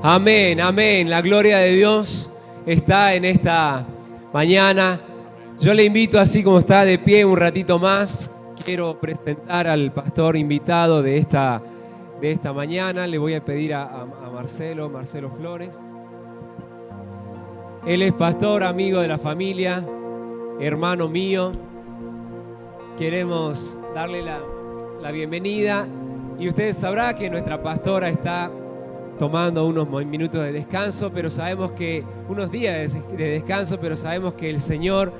Amén, amén. La gloria de Dios está en esta mañana. Yo le invito, así como está de pie un ratito más, quiero presentar al pastor invitado de esta mañana. Le voy a pedir a Marcelo Flores. Él es pastor, amigo de la familia, hermano mío. Queremos darle la bienvenida y usted sabrá que nuestra pastora está tomando unos minutos de descanso, pero sabemos que unos días de descanso, pero sabemos que el Señor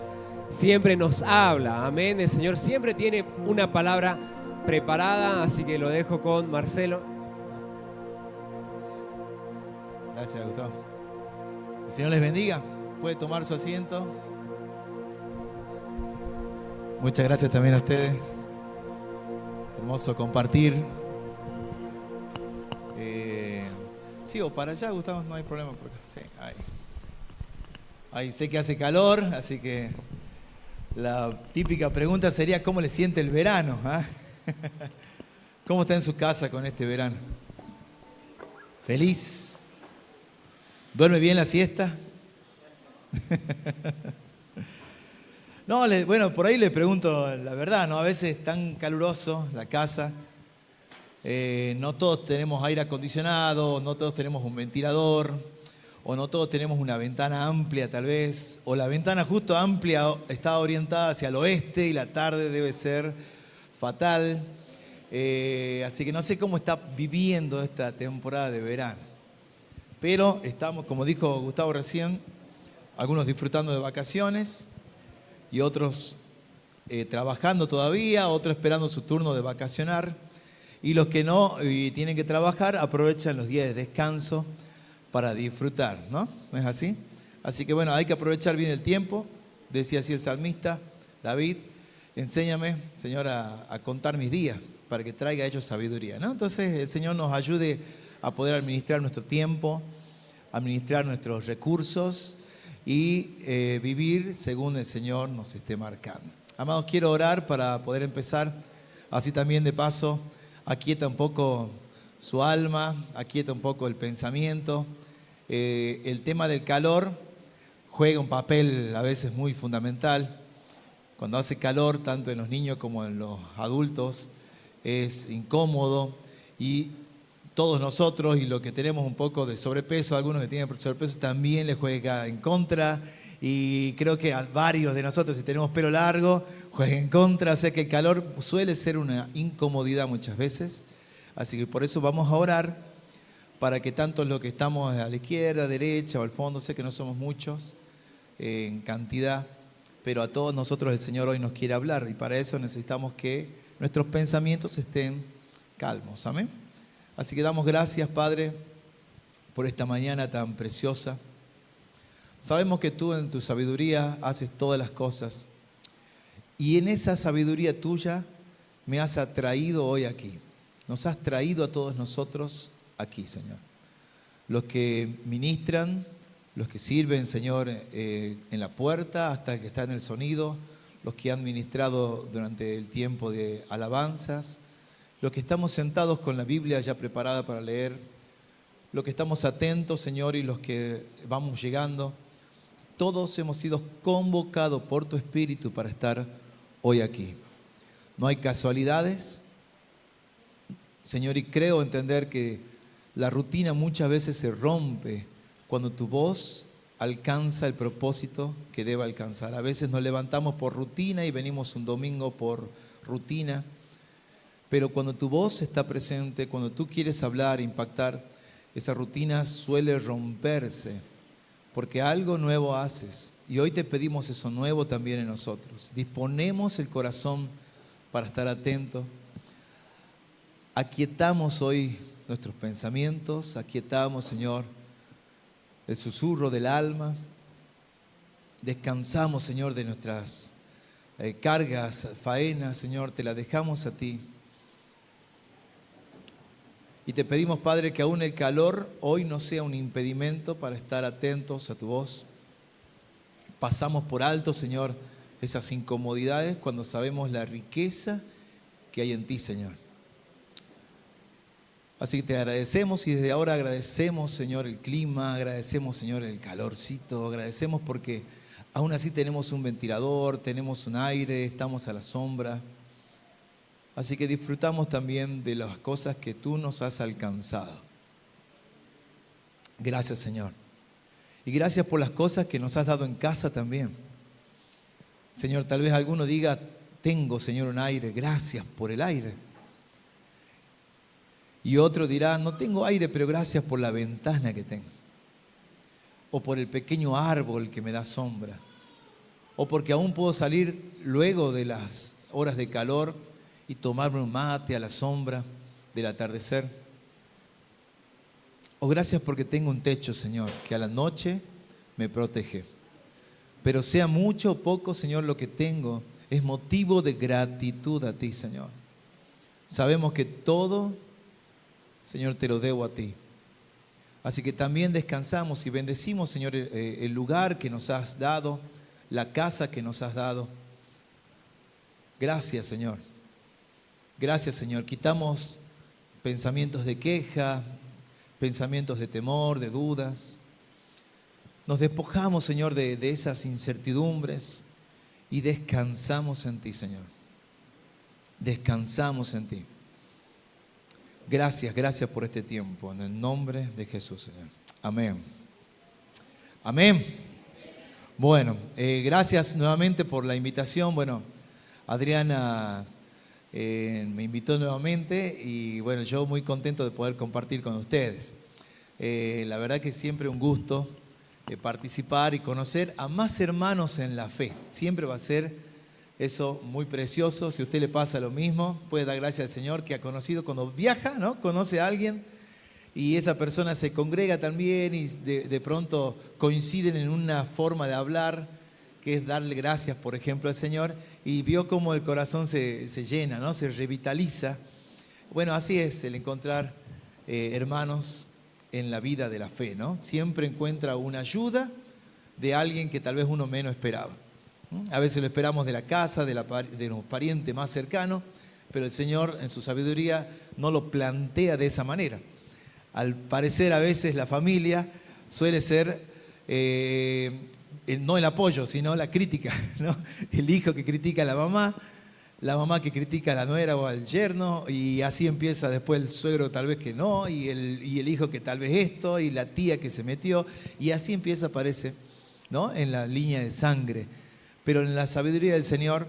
siempre nos habla, amén. El Señor siempre tiene una palabra preparada, así que lo dejo con Marcelo. Gracias, Gustavo. El Señor les bendiga. Puede tomar su asiento. Muchas gracias también a ustedes. Hermoso compartir. Sí, o para allá, Gustavo, no hay problema. Sí, ahí sé que hace calor, así que la típica pregunta sería: ¿cómo le siente el verano? ¿Cómo está en su casa con este verano? ¿Feliz? ¿Duerme bien la siesta? No, bueno, por ahí le pregunto la verdad, ¿no? A veces es tan caluroso la casa. No todos tenemos aire acondicionado, no todos tenemos un ventilador, o no todos tenemos una ventana amplia tal vez, o la ventana justo amplia está orientada hacia el oeste y la tarde debe ser fatal. Así que no sé cómo está viviendo esta temporada de verano. Pero estamos, como dijo Gustavo recién, algunos disfrutando de vacaciones y otros trabajando todavía, otros esperando su turno de vacacionar. Y los que no y tienen que trabajar aprovechan los días de descanso para disfrutar, ¿no? ¿No es así? Así que bueno, hay que aprovechar bien el tiempo. Decía así el salmista David: enséñame, Señor, a contar mis días para que traiga a ellos sabiduría, ¿no? Entonces el Señor nos ayude a poder administrar nuestro tiempo, administrar nuestros recursos y vivir según el Señor nos esté marcando. Amados, quiero orar para poder empezar. Así también de paso aquieta un poco su alma, aquieta un poco el pensamiento. El tema del calor juega un papel a veces muy fundamental. Cuando hace calor, tanto en los niños como en los adultos, es incómodo, y todos nosotros, y los que tenemos un poco de sobrepeso, algunos que tienen sobrepeso, también les juega en contra. Y creo que a varios de nosotros, si tenemos pelo largo, juega en contra. Sé que el calor suele ser una incomodidad muchas veces. Así que por eso vamos a orar para que tanto los que estamos a la izquierda, derecha o al fondo, sé que no somos muchos en cantidad, pero a todos nosotros el Señor hoy nos quiere hablar, y para eso necesitamos que nuestros pensamientos estén calmos. Amén. Así que damos gracias, Padre, por esta mañana tan preciosa. Sabemos que tú en tu sabiduría haces todas las cosas, y en esa sabiduría tuya me has atraído hoy aquí. Nos has traído a todos nosotros aquí, Señor. Los que ministran, los que sirven, Señor, en la puerta hasta el que está en el sonido, los que han ministrado durante el tiempo de alabanzas, los que estamos sentados con la Biblia ya preparada para leer, los que estamos atentos, Señor, y los que vamos llegando. Todos hemos sido convocados por tu Espíritu para estar hoy aquí. No hay casualidades, Señor, y creo entender que la rutina muchas veces se rompe cuando tu voz alcanza el propósito que debe alcanzar. A veces nos levantamos por rutina y venimos un domingo por rutina, pero cuando tu voz está presente, cuando tú quieres hablar, impactar, esa rutina suele romperse, porque algo nuevo haces. Y hoy te pedimos eso nuevo también en nosotros. Disponemos el corazón para estar atentos. Aquietamos hoy nuestros pensamientos, aquietamos, Señor, el susurro del alma. Descansamos, Señor, de nuestras cargas, faenas, Señor, te las dejamos a ti. Y te pedimos, Padre, que aún el calor hoy no sea un impedimento para estar atentos a tu voz. Pasamos por alto, Señor, esas incomodidades cuando sabemos la riqueza que hay en ti, Señor. Así que te agradecemos y desde ahora agradecemos, Señor, el clima, agradecemos, Señor, el calorcito, agradecemos porque aún así tenemos un ventilador, tenemos un aire, estamos a la sombra. Así que disfrutamos también de las cosas que tú nos has alcanzado. Gracias, Señor. Y gracias por las cosas que nos has dado en casa también. Señor, tal vez alguno diga, tengo, Señor, un aire, gracias por el aire. Y otro dirá, no tengo aire, pero gracias por la ventana que tengo. O por el pequeño árbol que me da sombra. O porque aún puedo salir luego de las horas de calor y tomarme un mate a la sombra del atardecer. O gracias porque tengo un techo, Señor, que a la noche me protege. Pero sea mucho o poco, Señor, lo que tengo es motivo de gratitud a ti, Señor. Sabemos que todo, Señor, te lo debo a ti. Así que también descansamos y bendecimos, Señor, el lugar que nos has dado, la casa que nos has dado. Gracias, Señor. Gracias, Señor. Quitamos pensamientos de queja, pensamientos de temor, de dudas. Nos despojamos, Señor, de esas incertidumbres y descansamos en ti, Señor. Descansamos en ti. Gracias, gracias por este tiempo. En el nombre de Jesús, Señor. Amén. Amén. Bueno, gracias nuevamente por la invitación. Bueno, Adriana me invitó nuevamente y bueno, yo muy contento de poder compartir con ustedes. La verdad que siempre un gusto participar y conocer a más hermanos en la fe. Siempre va a ser eso muy precioso. Si a usted le pasa lo mismo, puede dar gracias al Señor que ha conocido cuando viaja, ¿no? Conoce a alguien y esa persona se congrega también y de pronto coinciden en una forma de hablar que es darle gracias, por ejemplo, al Señor, y vio cómo el corazón se llena, ¿no? Se revitaliza. Bueno, así es el encontrar hermanos en la vida de la fe, ¿no? Siempre encuentra una ayuda de alguien que tal vez uno menos esperaba. A veces lo esperamos de la casa, de los parientes más cercanos, pero el Señor en su sabiduría no lo plantea de esa manera. Al parecer a veces la familia suele ser no el apoyo, sino la crítica, ¿no? El hijo que critica a la mamá que critica a la nuera o al yerno, y así empieza después el suegro tal vez que no, y el hijo que tal vez esto, y la tía que se metió, y así empieza, parece, ¿no? En la línea de sangre. Pero en la sabiduría del Señor,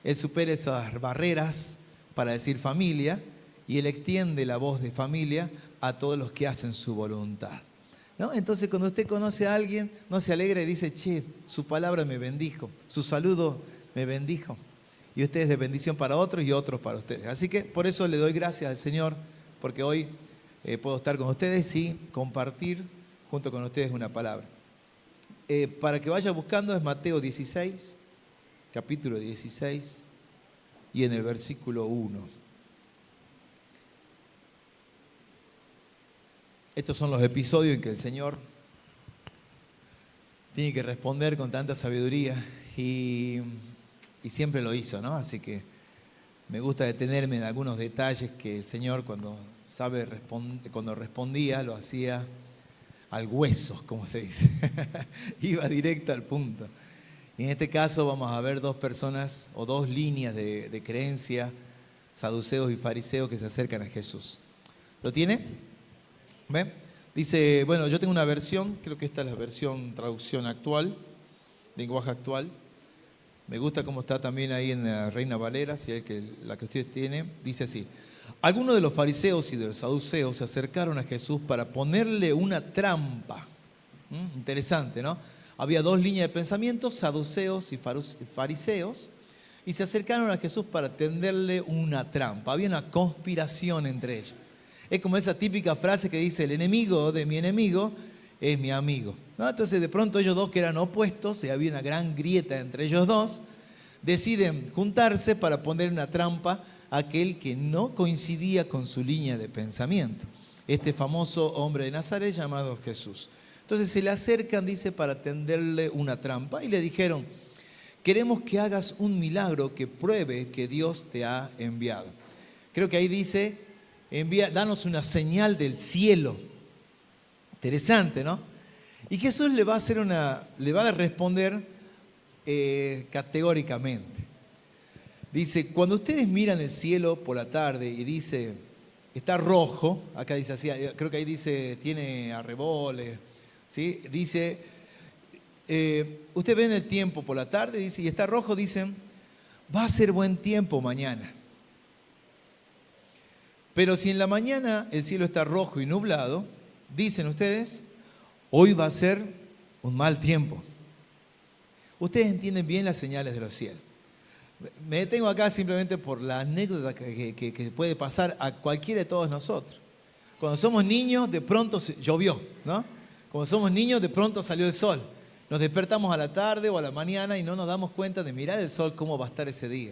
Él supera esas barreras para decir familia, y Él extiende la voz de familia a todos los que hacen su voluntad, ¿no? Entonces cuando usted conoce a alguien, no se alegra y dice, che, su palabra me bendijo, su saludo me bendijo. Y usted es de bendición para otros y otros para ustedes. Así que por eso le doy gracias al Señor, porque hoy puedo estar con ustedes y compartir junto con ustedes una palabra. Para que vaya buscando es Mateo 16, capítulo 16, y en el versículo 1. Estos son los episodios en que el Señor tiene que responder con tanta sabiduría y siempre lo hizo, ¿no? Así que me gusta detenerme en algunos detalles que el Señor cuando respondía lo hacía al hueso, como se dice. Iba directo al punto. Y en este caso vamos a ver dos personas o dos líneas de creencia, saduceos y fariseos que se acercan a Jesús. ¿Lo tiene? ¿Ve? Dice, bueno, yo tengo una versión, creo que esta es la versión traducción actual, lenguaje actual. Me gusta cómo está también ahí en la Reina Valera, si es la que usted tiene. Dice así: algunos de los fariseos y de los saduceos se acercaron a Jesús para ponerle una trampa. Interesante, ¿no? Había dos líneas de pensamiento, saduceos y fariseos, y se acercaron a Jesús para tenderle una trampa. Había una conspiración entre ellos. Es como esa típica frase que dice, el enemigo de mi enemigo es mi amigo, ¿no? Entonces de pronto ellos dos que eran opuestos, y había una gran grieta entre ellos dos, deciden juntarse para poner una trampa a aquel que no coincidía con su línea de pensamiento. Este famoso hombre de Nazaret llamado Jesús. Entonces se le acercan, dice, para tenderle una trampa y le dijeron, queremos que hagas un milagro que pruebe que Dios te ha enviado. Creo que ahí dice, danos una señal del cielo. Interesante, ¿no? Y Jesús le va a responder categóricamente. Dice, cuando ustedes miran el cielo por la tarde y dice, está rojo, acá dice así, creo que ahí dice, tiene arreboles, ¿sí? Dice, ustedes ven el tiempo por la tarde, dice, y está rojo, dicen, va a ser buen tiempo mañana. Pero si en la mañana el cielo está rojo y nublado, dicen ustedes, hoy va a ser un mal tiempo. Ustedes entienden bien las señales de los cielos. Me detengo acá simplemente por la anécdota que puede pasar a cualquiera de todos nosotros. Cuando somos niños, de pronto llovió, ¿no? Cuando somos niños, de pronto salió el sol. Nos despertamos a la tarde o a la mañana y no nos damos cuenta de mirar el sol, cómo va a estar ese día.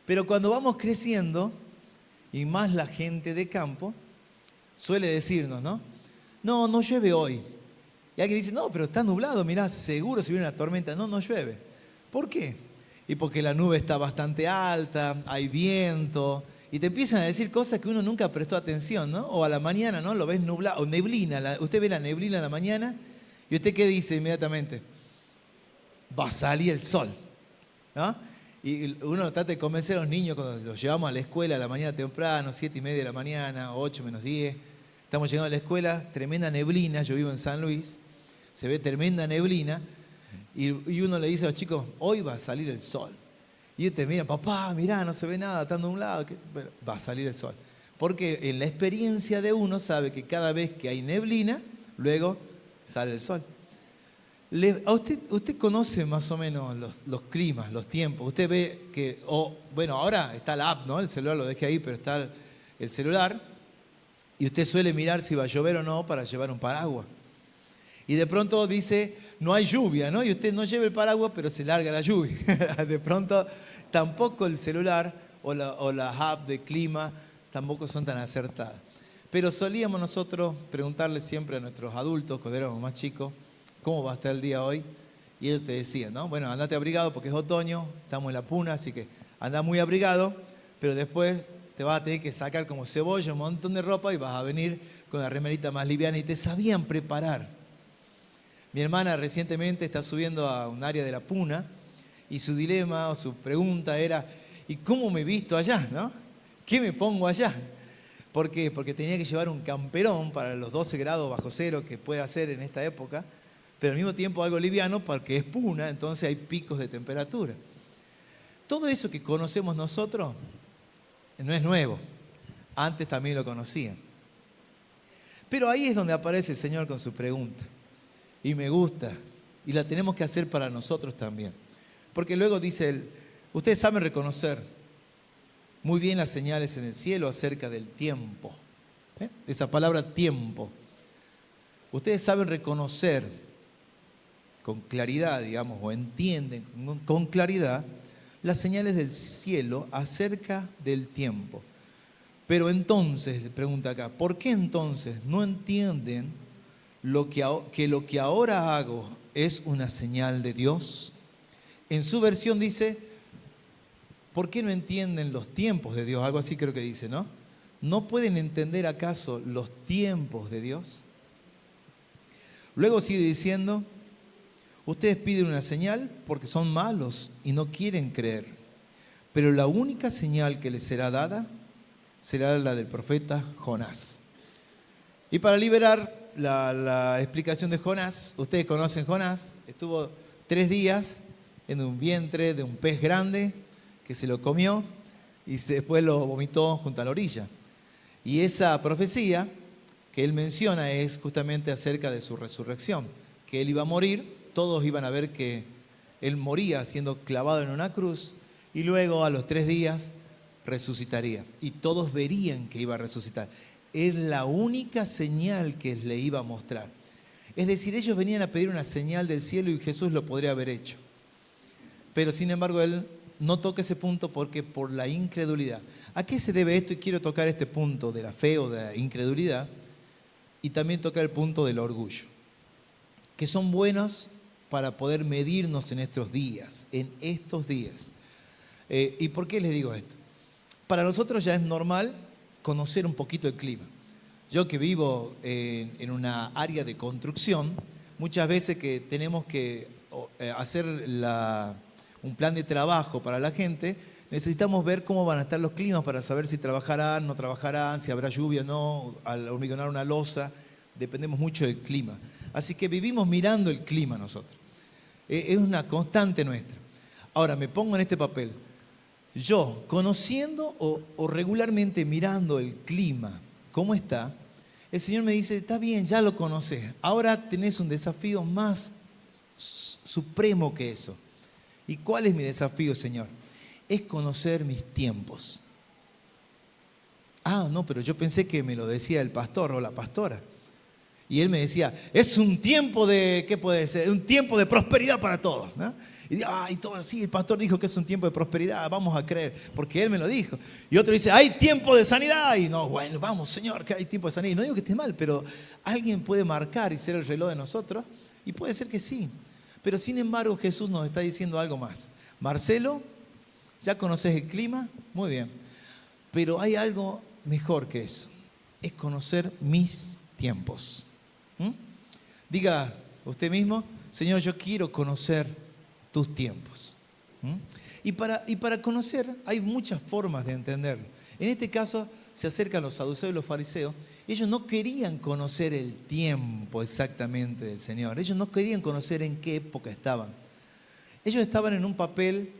Pero cuando vamos creciendo, y más la gente de campo, suele decirnos, ¿no? No, no llueve hoy. Y alguien dice, no, pero está nublado, mirá, seguro si viene una tormenta. No, no llueve. ¿Por qué? Y porque la nube está bastante alta, hay viento, y te empiezan a decir cosas que uno nunca prestó atención, ¿no? O a la mañana, ¿no? Lo ves nublado, o neblina, usted ve la neblina en la mañana, y usted ¿qué dice inmediatamente? Va a salir el sol, ¿no? Y uno trata de convencer a los niños cuando los llevamos a la escuela a la mañana temprano, 7:30 de la mañana, 8 menos 10, estamos llegando a la escuela, tremenda neblina, yo vivo en San Luis, se ve tremenda neblina, y uno le dice a los chicos, hoy va a salir el sol. Y ellos te miran, papá, mirá, no se ve nada, está nublado. Bueno, va a salir el sol. Porque en la experiencia de uno sabe que cada vez que hay neblina, luego sale el sol. Usted conoce más o menos los climas, los tiempos. Usted ve que, bueno, ahora está la app, ¿no? El celular lo dejé ahí, pero está el celular. Y usted suele mirar si va a llover o no para llevar un paraguas. Y de pronto dice, no hay lluvia, ¿no? Y usted no lleva el paraguas, pero se larga la lluvia. De pronto, tampoco el celular o las apps de clima tampoco son tan acertadas. Pero solíamos nosotros preguntarle siempre a nuestros adultos, cuando éramos más chicos, ¿cómo va a estar el día hoy? Y ellos te decían, ¿no? Bueno, andate abrigado porque es otoño, estamos en la puna, así que anda muy abrigado, pero después te vas a tener que sacar como cebolla un montón de ropa y vas a venir con la remerita más liviana. Y te sabían preparar. Mi hermana recientemente está subiendo a un área de la puna y su dilema o su pregunta era, ¿y cómo me visto allá, no? ¿Qué me pongo allá? ¿Por qué? Porque tenía que llevar un camperón para los 12 grados bajo cero que puede hacer en esta época, pero al mismo tiempo algo liviano porque es puna, entonces hay picos de temperatura. Todo eso que conocemos nosotros no es nuevo, antes también lo conocían. Pero ahí es donde aparece el Señor con su pregunta. Y me gusta, y la tenemos que hacer para nosotros también. Porque luego dice él, ustedes saben reconocer muy bien las señales en el cielo acerca del tiempo. Esa palabra tiempo. Ustedes saben reconocer con claridad, digamos, o entienden con claridad las señales del cielo acerca del tiempo. Pero entonces, pregunta acá, ¿por qué entonces no entienden que lo que ahora hago es una señal de Dios? En su versión dice, ¿por qué no entienden los tiempos de Dios? Algo así creo que dice, ¿no? ¿No pueden entender acaso los tiempos de Dios? Luego sigue diciendo, ustedes piden una señal porque son malos y no quieren creer. Pero la única señal que les será dada será la del profeta Jonás. Y para liberar la explicación de Jonás, ustedes conocen Jonás, estuvo 3 días en un vientre de un pez grande que se lo comió y después lo vomitó junto a la orilla. Y esa profecía que él menciona es justamente acerca de su resurrección, que él iba a morir, todos iban a ver que él moría siendo clavado en una cruz y luego a los 3 días resucitaría y todos verían que iba a resucitar. Es la única señal que le iba a mostrar. Es decir, ellos venían a pedir una señal del cielo y Jesús lo podría haber hecho. Pero sin embargo, él no toca ese punto porque por la incredulidad. ¿A qué se debe esto? Y quiero tocar este punto de la fe o de la incredulidad y también tocar el punto del orgullo, que son buenos para poder medirnos en estos días, ¿Y por qué les digo esto? Para nosotros ya es normal conocer un poquito el clima. Yo que vivo en una área de construcción, muchas veces que tenemos que hacer un plan de trabajo para la gente, necesitamos ver cómo van a estar los climas para saber si trabajarán, no trabajarán, si habrá lluvia o no, al hormigonar una losa. Dependemos mucho del clima. Así que vivimos mirando el clima nosotros. Es una constante nuestra. Ahora, me pongo en este papel. Yo, conociendo o regularmente mirando el clima, ¿cómo está? El Señor me dice, está bien, ya lo conoces. Ahora tenés un desafío más supremo que eso. ¿Y cuál es mi desafío, Señor? Es conocer mis tiempos. Ah, no, pero yo pensé que me lo decía el pastor o la pastora. Y él me decía, es un tiempo de, ¿qué puede ser? Un tiempo de prosperidad para todos, ¿no? Y todo así, el pastor dijo que es un tiempo de prosperidad, vamos a creer, porque él me lo dijo. Y otro dice, hay tiempo de sanidad. Y no, bueno, vamos, Señor, que hay tiempo de sanidad. Y no digo que esté mal, pero alguien puede marcar y ser el reloj de nosotros, y puede ser que sí. Pero sin embargo, Jesús nos está diciendo algo más. Marcelo, ¿ya conoces el clima? Muy bien. Pero hay algo mejor que eso. Es conocer mis tiempos. Diga usted mismo, Señor, yo quiero conocer tus tiempos. Y para conocer hay muchas formas de entenderlo. En este caso se acercan los saduceos y los fariseos. Ellos no querían conocer el tiempo exactamente del Señor. Ellos no querían conocer en qué época estaban. Ellos estaban en un papel,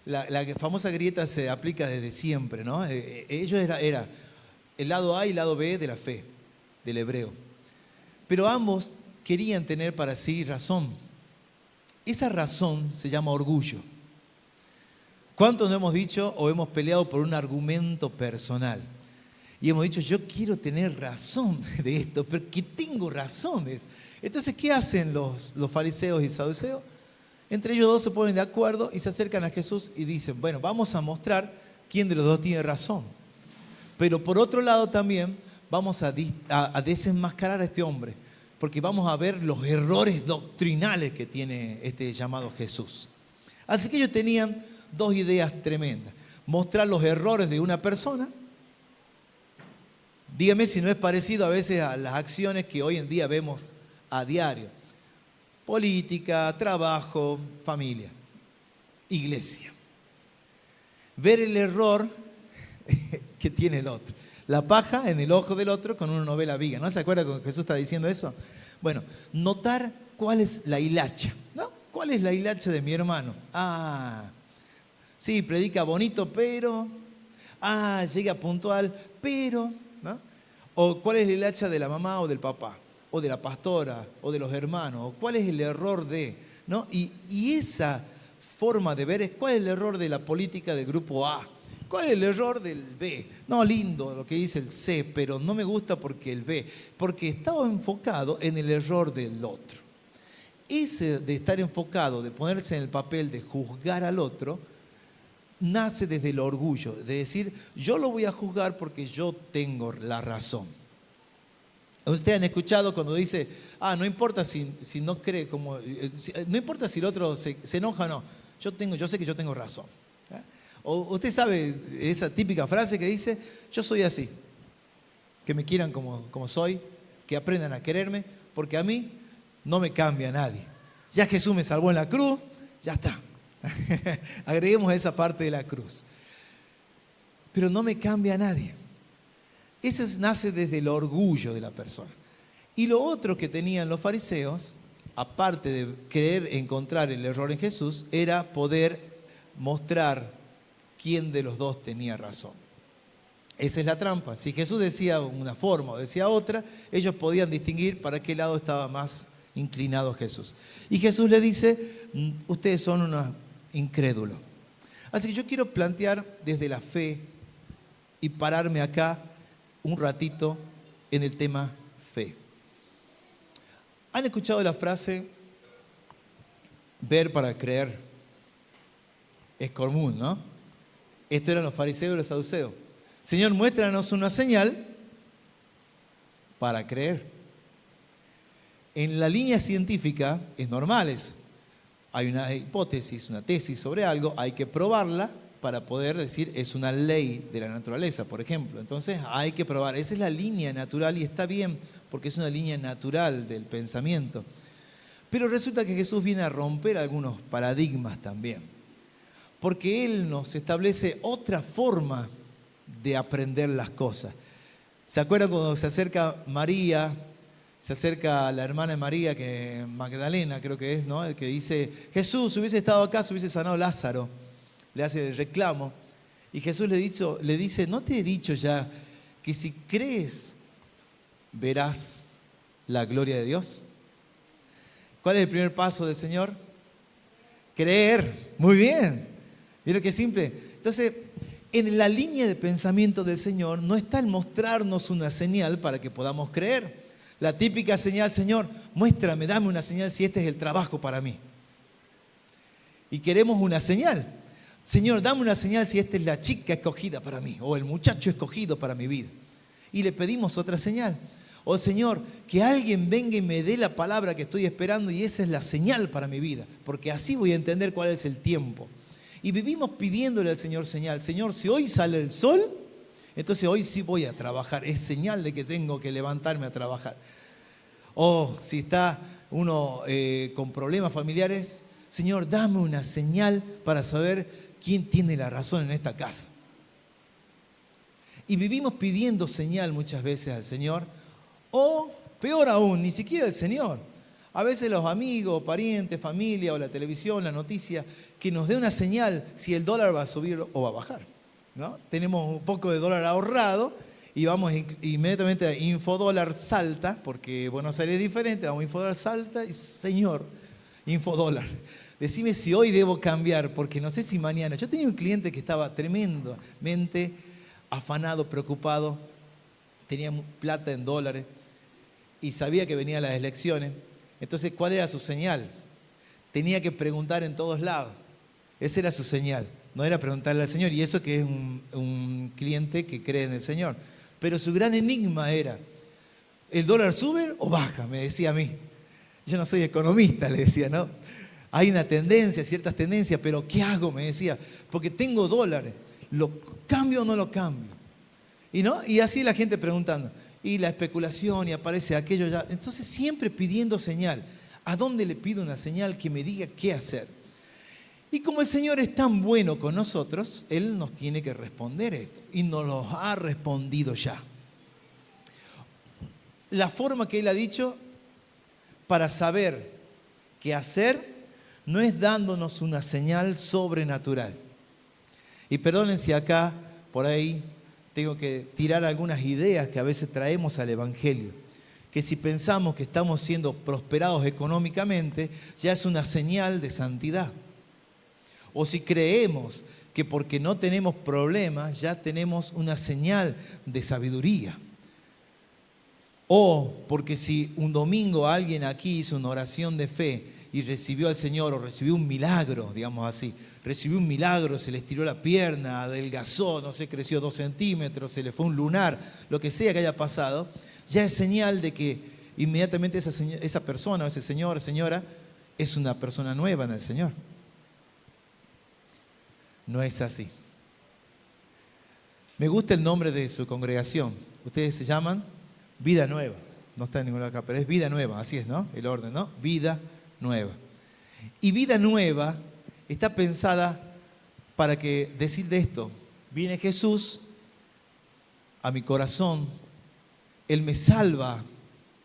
la famosa grieta se aplica desde siempre, ¿no? Ellos era el lado A y el lado B de la fe, del hebreo. Pero ambos querían tener para sí razón. Esa razón se llama orgullo. ¿Cuántos no hemos dicho o hemos peleado por un argumento personal? Y hemos dicho, yo quiero tener razón de esto, porque tengo razones. Entonces, ¿qué hacen los fariseos y saduceos? Entre ellos dos se ponen de acuerdo y se acercan a Jesús y dicen, bueno, vamos a mostrar quién de los dos tiene razón. Pero por otro lado también vamos a desenmascarar a este hombre, porque vamos a ver los errores doctrinales que tiene este llamado Jesús. Así que ellos tenían dos ideas tremendas. Mostrar los errores de una persona. Dígame si no es parecido a veces a las acciones que hoy en día vemos a diario. Política, trabajo, familia, iglesia. Ver el error que tiene el otro. La paja en el ojo del otro con uno no ve la viga. ¿No se acuerda cuando Jesús está diciendo eso? Bueno, notar cuál es la hilacha, ¿no? ¿Cuál es la hilacha de mi hermano? Sí, predica bonito, pero... llega puntual, pero... ¿no? O cuál es la hilacha de la mamá o del papá, o de la pastora, o de los hermanos, o cuál es el error de... ¿no? Y esa forma de ver es cuál es el error de la política del grupo A. ¿Cuál es el error del B? No, lindo lo que dice el C, pero no me gusta porque el B. Porque estaba enfocado en el error del otro. Ese de estar enfocado, de ponerse en el papel de juzgar al otro, nace desde el orgullo, de decir, yo lo voy a juzgar porque yo tengo la razón. Ustedes han escuchado cuando dice, no importa si no cree, no importa si el otro se enoja o no, yo sé que yo tengo razón. O usted sabe esa típica frase que dice, yo soy así, que me quieran como soy, que aprendan a quererme, porque a mí no me cambia nadie. Ya Jesús me salvó en la cruz, ya está. Agreguemos esa parte de la cruz. Pero no me cambia nadie. Ese nace desde el orgullo de la persona. Y lo otro que tenían los fariseos, aparte de querer encontrar el error en Jesús, era poder mostrar quién de los dos tenía razón. Esa es la trampa. Si Jesús decía una forma o decía otra, ellos podían distinguir para qué lado estaba más inclinado Jesús. Y Jesús le dice, ustedes son unos incrédulos. Así que yo quiero plantear desde la fe y pararme acá un ratito en el tema fe. ¿Han escuchado la frase ver para creer? Es común, ¿no? Esto eran los fariseos y los saduceos. Señor, muéstranos una señal para creer. En la línea científica es normal eso. Hay una hipótesis, una tesis sobre algo, hay que probarla para poder decir es una ley de la naturaleza, por ejemplo. Entonces hay que probar. Esa es la línea natural y está bien porque es una línea natural del pensamiento. Pero resulta que Jesús viene a romper algunos paradigmas también. Porque Él nos establece otra forma de aprender las cosas. ¿Se acuerdan cuando se acerca María? Se acerca la hermana de María, que Magdalena creo que es, ¿no? El que dice, Jesús, si hubiese estado acá, se hubiese sanado Lázaro. Le hace el reclamo. Y Jesús le dice, ¿no te he dicho ya que si crees, verás la gloria de Dios? ¿Cuál es el primer paso del Señor? Creer. Muy bien. ¿Vieron qué simple? Entonces, en la línea de pensamiento del Señor no está el mostrarnos una señal para que podamos creer. La típica señal, Señor, muéstrame, dame una señal si este es el trabajo para mí. Y queremos una señal. Señor, dame una señal si esta es la chica escogida para mí o el muchacho escogido para mi vida. Y le pedimos otra señal. O Señor, que alguien venga y me dé la palabra que estoy esperando y esa es la señal para mi vida, porque así voy a entender cuál es el tiempo. Y vivimos pidiéndole al Señor señal. Señor, si hoy sale el sol, entonces hoy sí voy a trabajar. Es señal de que tengo que levantarme a trabajar. O si está uno con problemas familiares, Señor, dame una señal para saber quién tiene la razón en esta casa. Y vivimos pidiendo señal muchas veces al Señor. O peor aún, ni siquiera el Señor. A veces los amigos, parientes, familia o la televisión, la noticia, que nos dé una señal si el dólar va a subir o va a bajar, ¿no? Tenemos un poco de dólar ahorrado y vamos inmediatamente a Infodólar salta, porque Buenos Aires es diferente, vamos a Infodólar salta y Señor, Infodólar, decime si hoy debo cambiar, porque no sé si mañana. Yo tenía un cliente que estaba tremendamente afanado, preocupado, tenía plata en dólares y sabía que venían las elecciones. Entonces, ¿cuál era su señal? Tenía que preguntar en todos lados. Esa era su señal. No era preguntarle al Señor. Y eso que es un cliente que cree en el Señor. Pero su gran enigma era, ¿el dólar sube o baja? Me decía a mí. Yo no soy economista, le decía, ¿no? Hay una tendencia, ciertas tendencias, pero ¿qué hago? Me decía. Porque tengo dólares. ¿Lo cambio o no lo cambio? Y así la gente preguntando. Y la especulación y aparece aquello ya. Entonces siempre pidiendo señal. ¿A dónde le pido una señal que me diga qué hacer? Y como el Señor es tan bueno con nosotros, Él nos tiene que responder esto. Y nos lo ha respondido ya. La forma que Él ha dicho para saber qué hacer no es dándonos una señal sobrenatural. Y perdonen si acá, por ahí, tengo que tirar algunas ideas que a veces traemos al Evangelio. Que si pensamos que estamos siendo prosperados económicamente, ya es una señal de santidad. O si creemos que porque no tenemos problemas, ya tenemos una señal de sabiduría. O porque si un domingo alguien aquí hizo una oración de fe y recibió al Señor o recibió un milagro, digamos así, recibió un milagro, se le estiró la pierna, adelgazó, no sé, creció 2 centímetros, se le fue un lunar, lo que sea que haya pasado, ya es señal de que inmediatamente esa persona o ese señor o señora es una persona nueva en el Señor. No es así. Me gusta el nombre de su congregación. Ustedes se llaman Vida Nueva. No está en ningún lado acá, pero es Vida Nueva, así es, ¿no? El orden, ¿no? Vida Nueva. Y Vida Nueva está pensada para que decir de esto, viene Jesús a mi corazón, Él me salva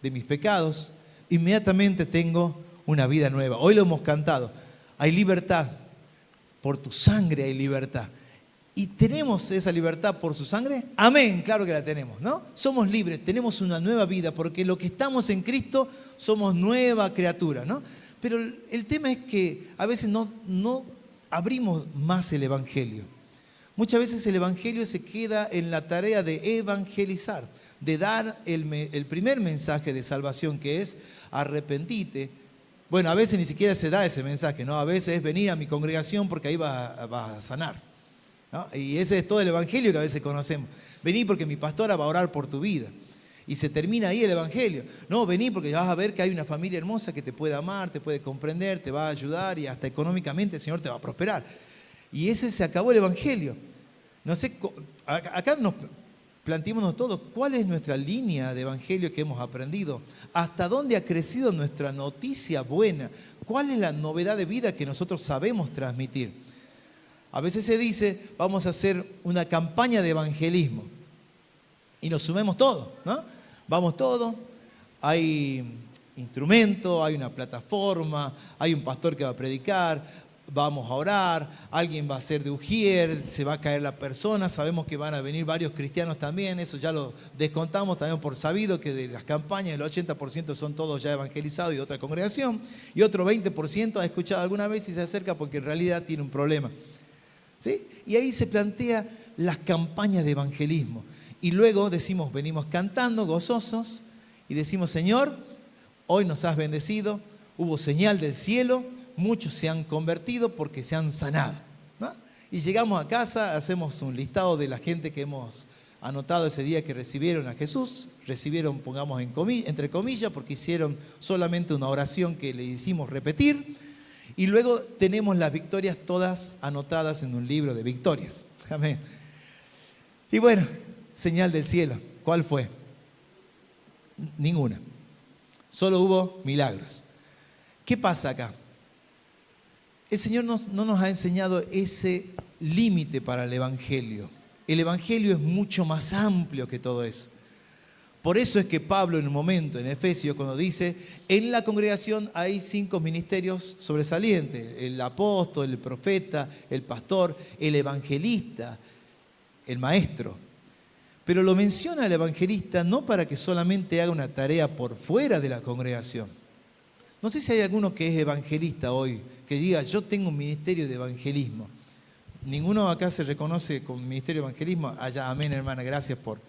de mis pecados, inmediatamente tengo una vida nueva. Hoy lo hemos cantado, hay libertad, por tu sangre hay libertad. ¿Y tenemos esa libertad por su sangre? Amén, claro que la tenemos, ¿no? Somos libres, tenemos una nueva vida, porque lo que estamos en Cristo somos nueva criatura, ¿no? Pero el tema es que a veces no abrimos más el Evangelio. Muchas veces el Evangelio se queda en la tarea de evangelizar, de dar el primer mensaje de salvación, que es arrepentite. Bueno, a veces ni siquiera se da ese mensaje, ¿no? A veces es venir a mi congregación porque ahí va a sanar, ¿no? Y ese es todo el Evangelio que a veces conocemos. Vení porque mi pastora va a orar por tu vida. Y se termina ahí el Evangelio. No, vení porque vas a ver que hay una familia hermosa que te puede amar, te puede comprender, te va a ayudar y hasta económicamente el Señor te va a prosperar. Y ese se acabó el evangelio. No sé, acá nos planteémonos todos, ¿cuál es nuestra línea de evangelio que hemos aprendido? ¿Hasta dónde ha crecido nuestra noticia buena? ¿Cuál es la novedad de vida que nosotros sabemos transmitir? A veces se dice, vamos a hacer una campaña de evangelismo. Y nos sumemos todos, ¿no? Vamos todos, hay instrumento, hay una plataforma, hay un pastor que va a predicar, vamos a orar, alguien va a ser de ujier, se va a caer la persona, sabemos que van a venir varios cristianos también, eso ya lo descontamos también por sabido que de las campañas el 80% son todos ya evangelizados y de otra congregación, y otro 20% ha escuchado alguna vez y se acerca porque en realidad tiene un problema. ¿Sí? Y ahí se plantea las campañas de evangelismo. Y luego decimos, venimos cantando gozosos y decimos, Señor, hoy nos has bendecido, hubo señal del cielo, muchos se han convertido porque se han sanado, ¿no? Y llegamos a casa, hacemos un listado de la gente que hemos anotado ese día que recibieron a Jesús, recibieron, pongamos entre comillas, porque hicieron solamente una oración que le hicimos repetir, y luego tenemos las victorias todas anotadas en un libro de victorias. Amén. Y bueno, señal del cielo, ¿cuál fue? Ninguna. Solo hubo milagros. ¿Qué pasa acá? El Señor no nos ha enseñado ese límite para el Evangelio. El Evangelio es mucho más amplio que todo eso. Por eso es que Pablo en un momento, en Efesios, cuando dice, en la congregación hay 5 ministerios sobresalientes, el apóstol, el profeta, el pastor, el evangelista, el maestro. Pero lo menciona el evangelista no para que solamente haga una tarea por fuera de la congregación. No sé si hay alguno que es evangelista hoy, que diga, yo tengo un ministerio de evangelismo. ¿Ninguno acá se reconoce con ministerio de evangelismo? Allá, amén, hermana, gracias por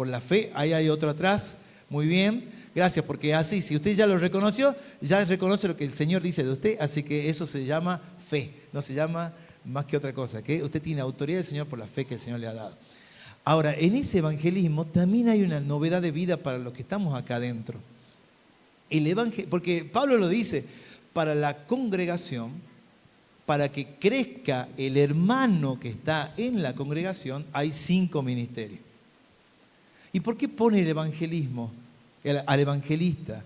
la fe. Ahí hay otro atrás, muy bien. Gracias, porque así, si usted ya lo reconoció, ya reconoce lo que el Señor dice de usted, así que eso se llama fe, no se llama más que otra cosa, que usted tiene autoridad del Señor por la fe que el Señor le ha dado. Ahora, en ese evangelismo también hay una novedad de vida para los que estamos acá adentro. Porque Pablo lo dice, para la congregación, para que crezca el hermano que está en la congregación, hay 5 ministerios. ¿Y por qué pone el evangelismo al evangelista?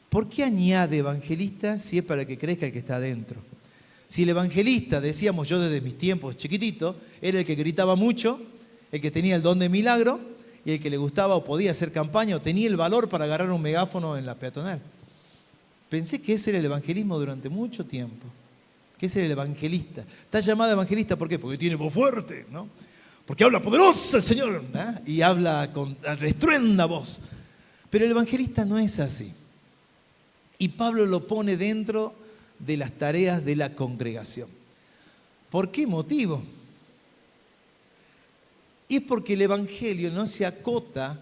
¿Por qué añade evangelista si es para que crezca el que está adentro? Si el evangelista, decíamos yo desde mis tiempos chiquititos, era el que gritaba mucho, el que tenía el don de milagro y el que le gustaba o podía hacer campaña o tenía el valor para agarrar un megáfono en la peatonal. Pensé que ese era el evangelismo durante mucho tiempo, que ese era el evangelista. Está llamado evangelista, ¿por qué? Porque tiene voz fuerte, ¿no? Porque habla poderosa el Señor, ¿eh? Y habla con restruenda voz. Pero el evangelista no es así. Y Pablo lo pone dentro de las tareas de la congregación. ¿Por qué motivo? Y es porque el evangelio no se acota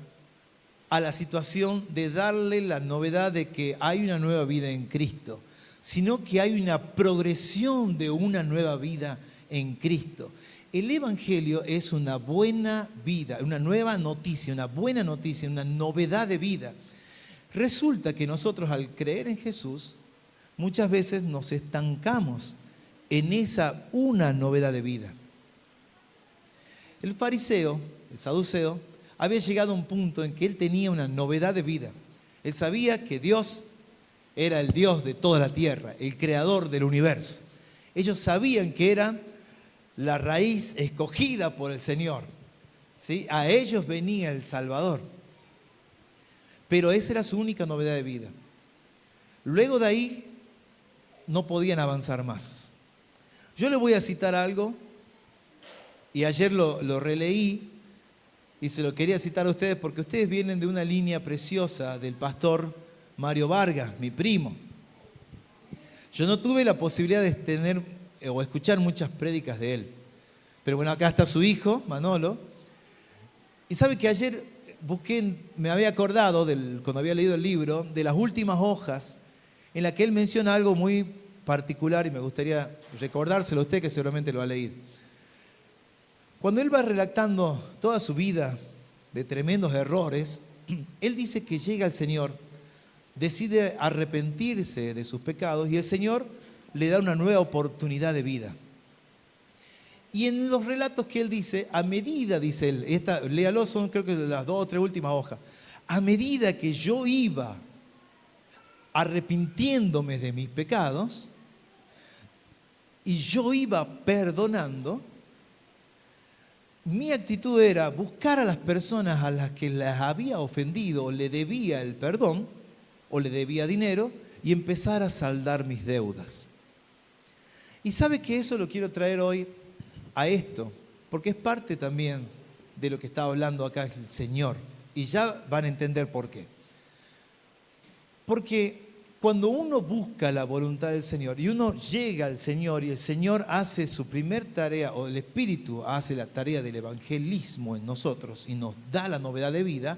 a la situación de darle la novedad de que hay una nueva vida en Cristo, sino que hay una progresión de una nueva vida en Cristo. El evangelio es una buena vida, una nueva noticia, una buena noticia, una novedad de vida. Resulta que nosotros al creer en Jesús, muchas veces nos estancamos en esa una novedad de vida. El fariseo, el saduceo, había llegado a un punto en que él tenía una novedad de vida. Él sabía que Dios era el Dios de toda la tierra, el creador del universo. Ellos sabían que era la raíz escogida por el Señor, ¿sí? A ellos venía el Salvador. Pero esa era su única novedad de vida. Luego de ahí no podían avanzar más. Yo le voy a citar algo, y ayer lo releí, y se lo quería citar a ustedes porque ustedes vienen de una línea preciosa del pastor Mario Vargas, mi primo. Yo no tuve la posibilidad de tener o escuchar muchas prédicas de él. Pero bueno, acá está su hijo, Manolo. Y sabe que ayer me había acordado, cuando había leído el libro, de las últimas hojas en las que él menciona algo muy particular y me gustaría recordárselo a usted que seguramente lo ha leído. Cuando él va relatando toda su vida de tremendos errores, él dice que llega al Señor, decide arrepentirse de sus pecados y el Señor le da una nueva oportunidad de vida. Y en los relatos que él dice, a medida, dice él, léalo, son creo que las 2 o 3 últimas hojas, a medida que yo iba arrepintiéndome de mis pecados y yo iba perdonando, mi actitud era buscar a las personas a las que las había ofendido o le debía el perdón o le debía dinero y empezar a saldar mis deudas. Y sabe que eso lo quiero traer hoy a esto, porque es parte también de lo que está hablando acá el Señor. Y ya van a entender por qué. Porque cuando uno busca la voluntad del Señor y uno llega al Señor y el Señor hace su primer tarea, o el Espíritu hace la tarea del evangelismo en nosotros y nos da la novedad de vida,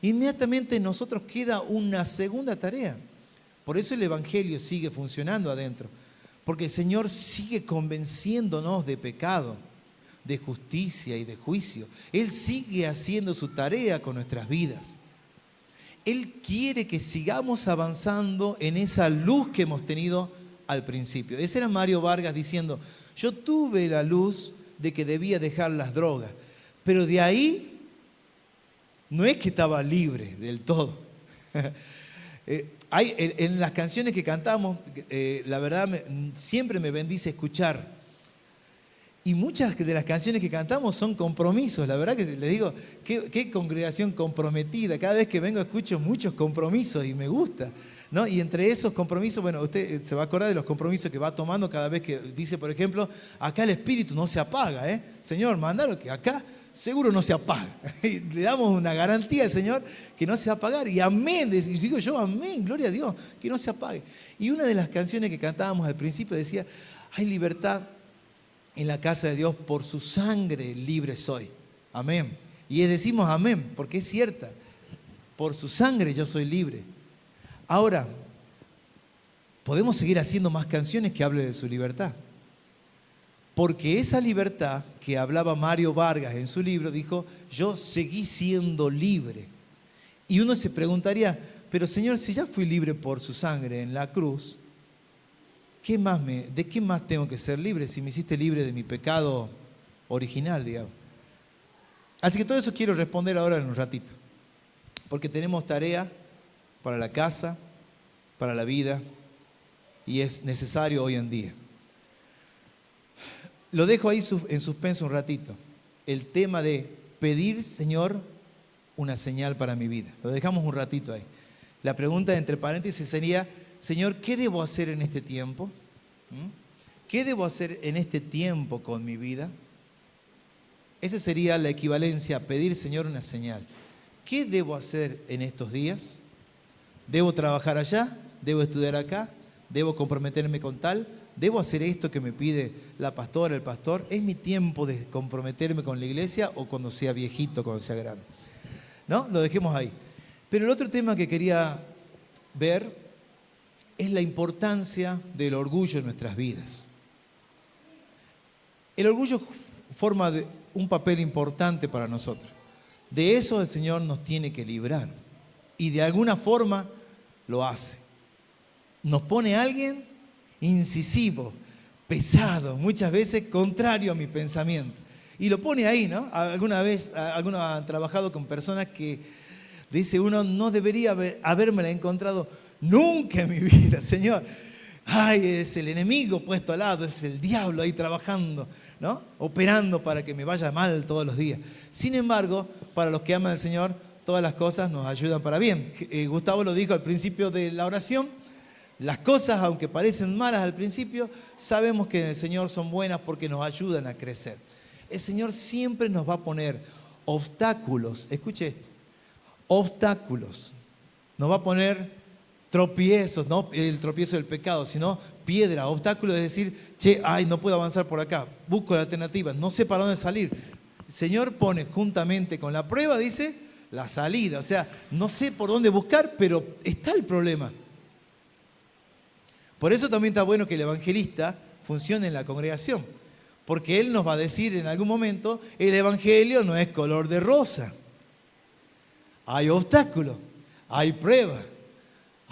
inmediatamente en nosotros queda una segunda tarea. Por eso el Evangelio sigue funcionando adentro. Porque el Señor sigue convenciéndonos de pecado, de justicia y de juicio. Él sigue haciendo su tarea con nuestras vidas. Él quiere que sigamos avanzando en esa luz que hemos tenido al principio. Ese era Mario Vargas diciendo, yo tuve la luz de que debía dejar las drogas, pero de ahí no es que estaba libre del todo. En las canciones que cantamos, la verdad siempre me bendice escuchar. Y muchas de las canciones que cantamos son compromisos. La verdad que les digo, qué congregación comprometida. Cada vez que vengo escucho muchos compromisos y me gusta, ¿no? Y entre esos compromisos, bueno, usted se va a acordar de los compromisos que va tomando cada vez que dice, por ejemplo, acá el espíritu no se apaga, ¿eh? Señor, mándalo que acá seguro no se apaga. Y le damos una garantía al Señor que no se va a apagar. Y amén, y digo yo, amén, gloria a Dios, que no se apague. Y una de las canciones que cantábamos al principio decía, hay libertad en la casa de Dios, por su sangre libre soy. Amén. Y decimos amén, porque es cierta. Por su sangre yo soy libre. Ahora, podemos seguir haciendo más canciones que hablen de su libertad. Porque esa libertad que hablaba Mario Vargas en su libro, dijo, yo seguí siendo libre. Y uno se preguntaría, pero Señor, si ya fui libre por su sangre en la cruz, ¿de qué más tengo que ser libre si me hiciste libre de mi pecado original, digamos? Así que todo eso quiero responder ahora en un ratito. Porque tenemos tarea para la casa, para la vida, y es necesario hoy en día. Lo dejo ahí en suspenso un ratito. El tema de pedir, Señor, una señal para mi vida. Lo dejamos un ratito ahí. La pregunta entre paréntesis sería, Señor, ¿qué debo hacer en este tiempo? ¿Qué debo hacer en este tiempo con mi vida? Esa sería la equivalencia a pedir, Señor, una señal. ¿Qué debo hacer en estos días? ¿Debo trabajar allá? ¿Debo estudiar acá? ¿Debo comprometerme con tal? ¿Debo hacer esto que me pide la pastora, el pastor? ¿Es mi tiempo de comprometerme con la iglesia o cuando sea viejito, cuando sea grande? ¿No? Lo dejemos ahí. Pero el otro tema que quería ver es la importancia del orgullo en nuestras vidas. El orgullo forma un papel importante para nosotros. De eso el Señor nos tiene que librar. Y de alguna forma lo hace. Nos pone a alguien incisivo, pesado, muchas veces contrario a mi pensamiento. Y lo pone ahí, ¿no? Algunos han trabajado con personas que dice uno, no debería habérmela encontrado nunca en mi vida, Señor. Ay, es el enemigo puesto al lado, es el diablo ahí trabajando, ¿no? Operando para que me vaya mal todos los días. Sin embargo, para los que aman al Señor, todas las cosas nos ayudan para bien. Gustavo lo dijo al principio de la oración. Las cosas, aunque parecen malas al principio, sabemos que en el Señor son buenas porque nos ayudan a crecer. El Señor siempre nos va a poner obstáculos. Escuche esto. Obstáculos. Nos va a poner tropiezos, no el tropiezo del pecado, sino piedra, obstáculos de decir, no puedo avanzar por acá, busco la alternativa, no sé para dónde salir. El Señor pone juntamente con la prueba, dice, la salida. O sea, no sé por dónde buscar, pero está el problema. Por eso también está bueno que el evangelista funcione en la congregación, porque él nos va a decir en algún momento, el evangelio no es color de rosa. Hay obstáculos, hay pruebas,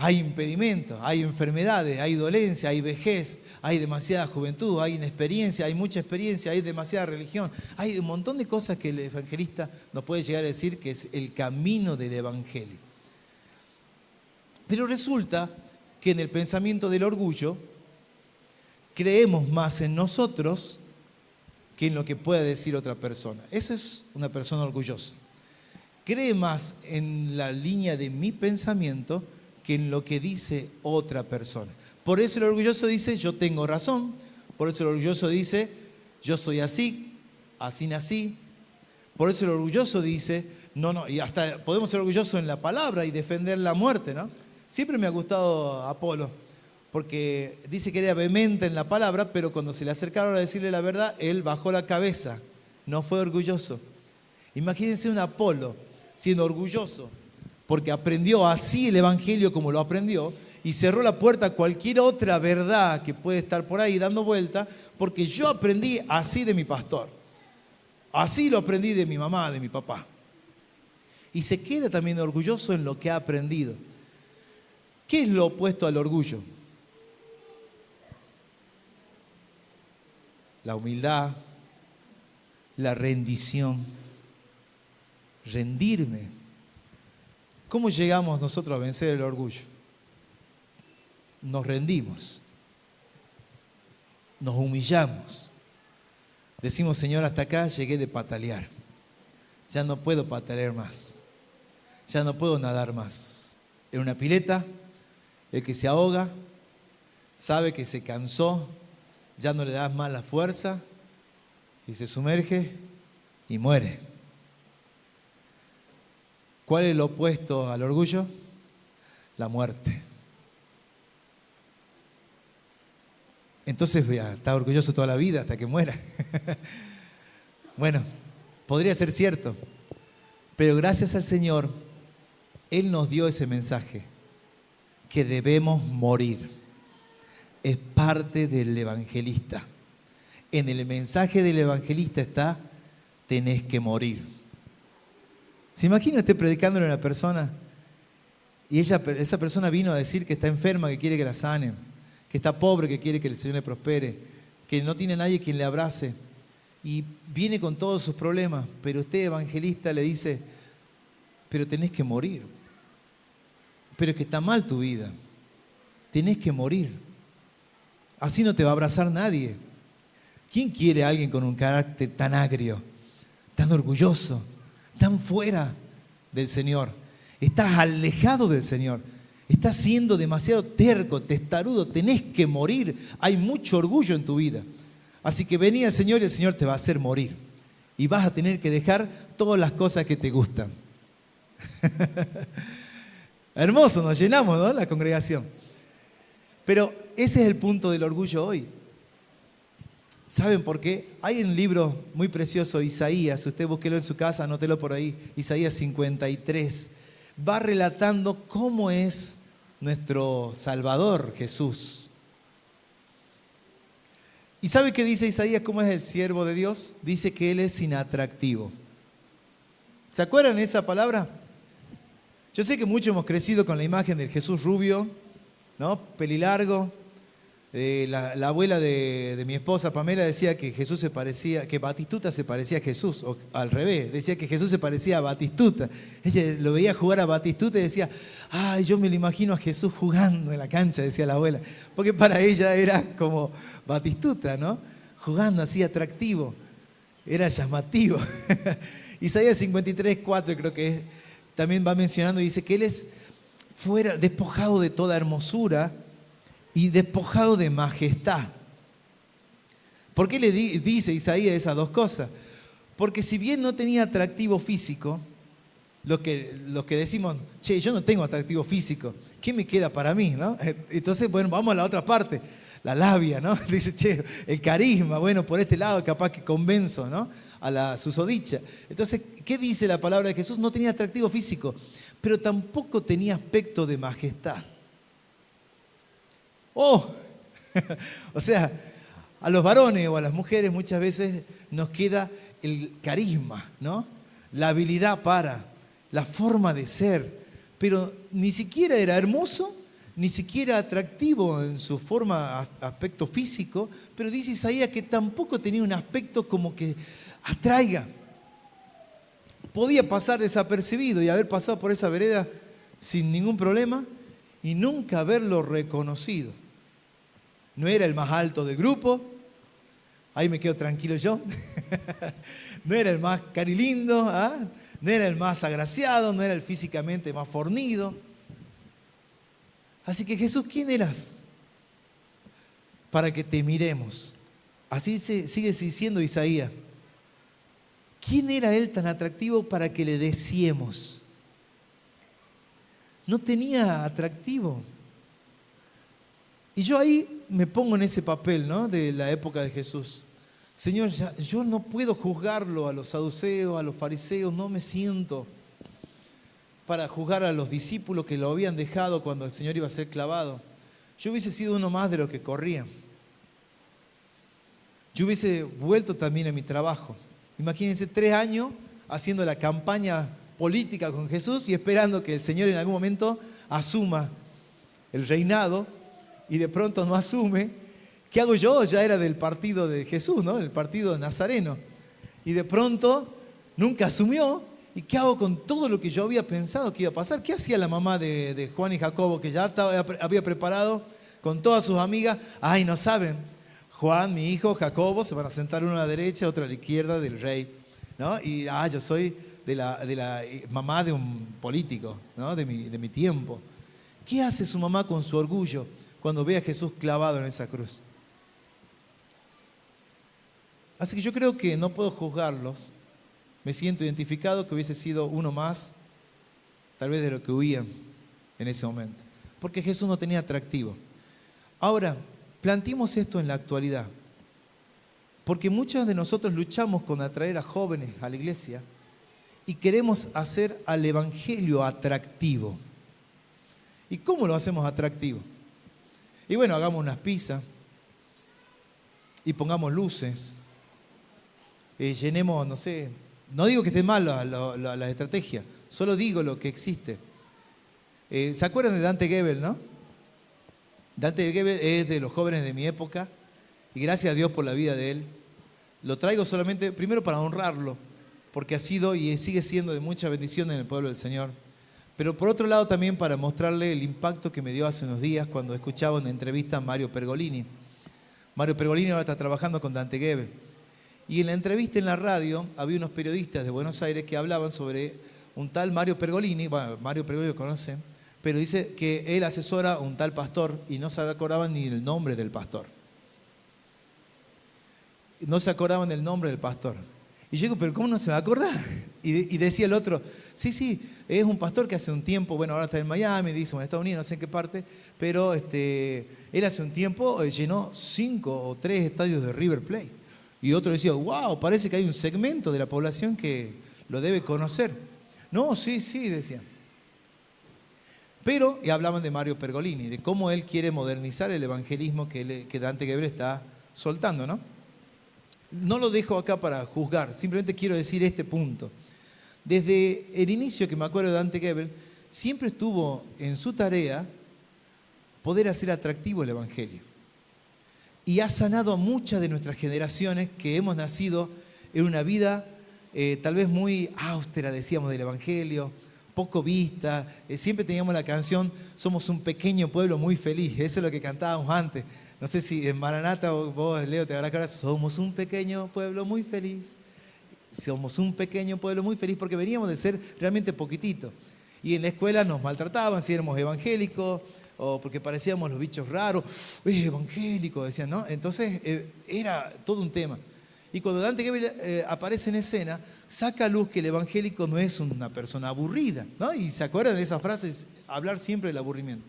hay impedimentos, hay enfermedades, hay dolencia, hay vejez, hay demasiada juventud, hay inexperiencia, hay mucha experiencia, hay demasiada religión. Hay un montón de cosas que el evangelista nos puede llegar a decir que es el camino del evangelio. Pero resulta que en el pensamiento del orgullo creemos más en nosotros que en lo que pueda decir otra persona. Esa es una persona orgullosa. Cree más en la línea de mi pensamiento que en lo que dice otra persona. Por eso el orgulloso dice, yo tengo razón. Por eso el orgulloso dice, yo soy así, así nací. Por eso el orgulloso dice, no, y hasta podemos ser orgullosos en la palabra y defender la muerte, ¿no? Siempre me ha gustado Apolo, porque dice que era vehemente en la palabra, pero cuando se le acercaron a decirle la verdad, él bajó la cabeza, no fue orgulloso. Imagínense un Apolo siendo orgulloso, porque aprendió así el evangelio como lo aprendió, y cerró la puerta a cualquier otra verdad que puede estar por ahí dando vuelta, porque yo aprendí así de mi pastor, así lo aprendí de mi mamá, de mi papá. Y se queda también orgulloso en lo que ha aprendido. ¿Qué es lo opuesto al orgullo? La humildad, la rendición, rendirme. ¿Cómo llegamos nosotros a vencer el orgullo? Nos rendimos, nos humillamos. Decimos, Señor, hasta acá llegué de patalear. Ya no puedo patalear más. Ya no puedo nadar más. En una pileta, el que se ahoga sabe que se cansó, ya no le das más la fuerza y se sumerge y muere. ¿Cuál es lo opuesto al orgullo? La muerte. Entonces voy a estar orgulloso toda la vida hasta que muera. Bueno, podría ser cierto, pero gracias al Señor, Él nos dio ese mensaje, que debemos morir. Es parte del evangelista. En el mensaje del evangelista está, tenés que morir. ¿Se imagina usted predicándole a una persona y esa persona vino a decir que está enferma, que quiere que la sanen, que está pobre, que quiere que el Señor le prospere, que no tiene nadie quien le abrace y viene con todos sus problemas, pero usted, evangelista, le dice, pero tenés que morir, pero es que está mal tu vida, tenés que morir, así no te va a abrazar nadie. ¿Quién quiere a alguien con un carácter tan agrio, tan orgulloso, tan fuera del Señor? Estás alejado del Señor. Estás siendo demasiado terco, testarudo. Tenés que morir. Hay mucho orgullo en tu vida. Así que vení al Señor y el Señor te va a hacer morir. Y vas a tener que dejar todas las cosas que te gustan. Hermoso, nos llenamos, ¿no? La congregación. Pero ese es el punto del orgullo hoy. ¿Saben por qué? Hay un libro muy precioso, Isaías, usted búsquelo en su casa, anótelo por ahí, Isaías 53. Va relatando cómo es nuestro Salvador Jesús. ¿Y sabe qué dice Isaías? ¿Cómo es el siervo de Dios? Dice que Él es inatractivo. ¿Se acuerdan de esa palabra? Yo sé que muchos hemos crecido con la imagen del Jesús rubio, ¿no? Pelilargo. La abuela de mi esposa Pamela decía que Jesús se parecía, que Batistuta se parecía a Jesús, o al revés, decía que Jesús se parecía a Batistuta. Ella lo veía jugar a Batistuta y decía, ay, yo me lo imagino a Jesús jugando en la cancha, decía la abuela, porque para ella era como Batistuta, ¿no? Jugando así atractivo, era llamativo. Isaías 53:4 creo que es, también va mencionando y dice que Él es fuera, despojado de toda hermosura y despojado de majestad. ¿Por qué le dice Isaías esas dos cosas? Porque si bien no tenía atractivo físico, los que decimos, che, yo no tengo atractivo físico, ¿qué me queda para mí? ¿No? Entonces, bueno, vamos a la otra parte, la labia, ¿no? Dice, che, el carisma, bueno, por este lado capaz que convenzo, ¿no? A la susodicha. Entonces, ¿qué dice la palabra de Jesús? No tenía atractivo físico, pero tampoco tenía aspecto de majestad. ¡Oh! O sea, a los varones o a las mujeres muchas veces nos queda el carisma, ¿no? La habilidad para, la forma de ser, pero ni siquiera era hermoso, ni siquiera atractivo en su forma, aspecto físico, pero dice Isaías que tampoco tenía un aspecto como que atraiga. Podía pasar desapercibido y haber pasado por esa vereda sin ningún problema y nunca haberlo reconocido. No era el más alto del grupo, ahí me quedo tranquilo yo. No era el más carilindo, ¿ah? No era el más agraciado, no era el físicamente más fornido. Así que Jesús, ¿quién eras? Para que te miremos. Así sigue diciendo Isaías. ¿Quién era él tan atractivo para que le deseemos? No tenía atractivo. Y yo ahí me pongo en ese papel, ¿no? De la época de Jesús. Señor, yo no puedo juzgarlo a los saduceos, a los fariseos, no me siento para juzgar a los discípulos que lo habían dejado cuando el Señor iba a ser clavado. Yo hubiese sido uno más de los que corrían. Yo hubiese vuelto también a mi trabajo. Imagínense 3 años haciendo la campaña política con Jesús y esperando que el Señor en algún momento asuma el reinado y de pronto no asume. ¿Qué hago yo? Ya era del partido de Jesús, ¿no? El partido nazareno. Y de pronto nunca asumió. ¿Y qué hago con todo lo que yo había pensado que iba a pasar? ¿Qué hacía la mamá de Juan y Jacobo, que ya había preparado con todas sus amigas? Ay, no saben, Juan, mi hijo, Jacobo, se van a sentar uno a la derecha, otro a la izquierda del rey, ¿no? Y yo soy de la mamá de un político, ¿no? de mi tiempo. ¿Qué hace su mamá con su orgullo cuando ve a Jesús clavado en esa cruz? Así que yo creo que no puedo juzgarlos. Me siento identificado que hubiese sido uno más, tal vez de lo que huían en ese momento. Porque Jesús no tenía atractivo. Ahora, planteemos esto en la actualidad. Porque muchos de nosotros luchamos con atraer a jóvenes a la iglesia y queremos hacer al evangelio atractivo. ¿Y cómo lo hacemos atractivo? Y bueno, hagamos unas pizzas y pongamos luces. Llenemos, no sé, no digo que esté mal la estrategia, solo digo lo que existe. ¿Se acuerdan de Dante Gebel, no? Dante Gebel es de los jóvenes de mi época y gracias a Dios por la vida de él. Lo traigo solamente, primero para honrarlo, porque ha sido y sigue siendo de mucha bendición en el pueblo del Señor. Pero por otro lado también para mostrarle el impacto que me dio hace unos días cuando escuchaba una entrevista a Mario Pergolini. Mario Pergolini ahora está trabajando con Dante Gebel. Y en la entrevista en la radio había unos periodistas de Buenos Aires que hablaban sobre un tal Mario Pergolini. Bueno, Mario Pergolini lo conocen, pero dice que él asesora a un tal pastor y no se acordaban ni el nombre del pastor. No se acordaban del nombre del pastor. Y yo digo, pero ¿cómo no se va a acordar? Y decía el otro, sí, es un pastor que hace un tiempo, bueno, ahora está en Miami, dice, en Estados Unidos, no sé en qué parte, pero él hace un tiempo llenó 5 o 3 estadios de River Plate. Y otro decía, wow, parece que hay un segmento de la población que lo debe conocer. No, sí, decían. Pero, y hablaban de Mario Pergolini, de cómo él quiere modernizar el evangelismo que Dante Gebel está soltando, ¿no? No lo dejo acá para juzgar, simplemente quiero decir este punto. Desde el inicio que me acuerdo de Dante Gebel, siempre estuvo en su tarea poder hacer atractivo el evangelio. Y ha sanado a muchas de nuestras generaciones que hemos nacido en una vida tal vez muy austera, decíamos, del evangelio, poco vista. Siempre teníamos la canción, somos un pequeño pueblo muy feliz. Eso es lo que cantábamos antes. No sé si en Maranata vos, Leo, te habrá acordado, somos un pequeño pueblo muy feliz. Somos un pequeño pueblo muy feliz porque veníamos de ser realmente poquititos. Y en la escuela nos maltrataban si éramos evangélicos o porque parecíamos los bichos raros. Evangélico, decían, ¿no? Entonces era todo un tema. Y cuando Dante Gebel aparece en escena, saca a luz que el evangélico no es una persona aburrida, ¿no? Y se acuerdan de esa frase, hablar siempre del aburrimiento.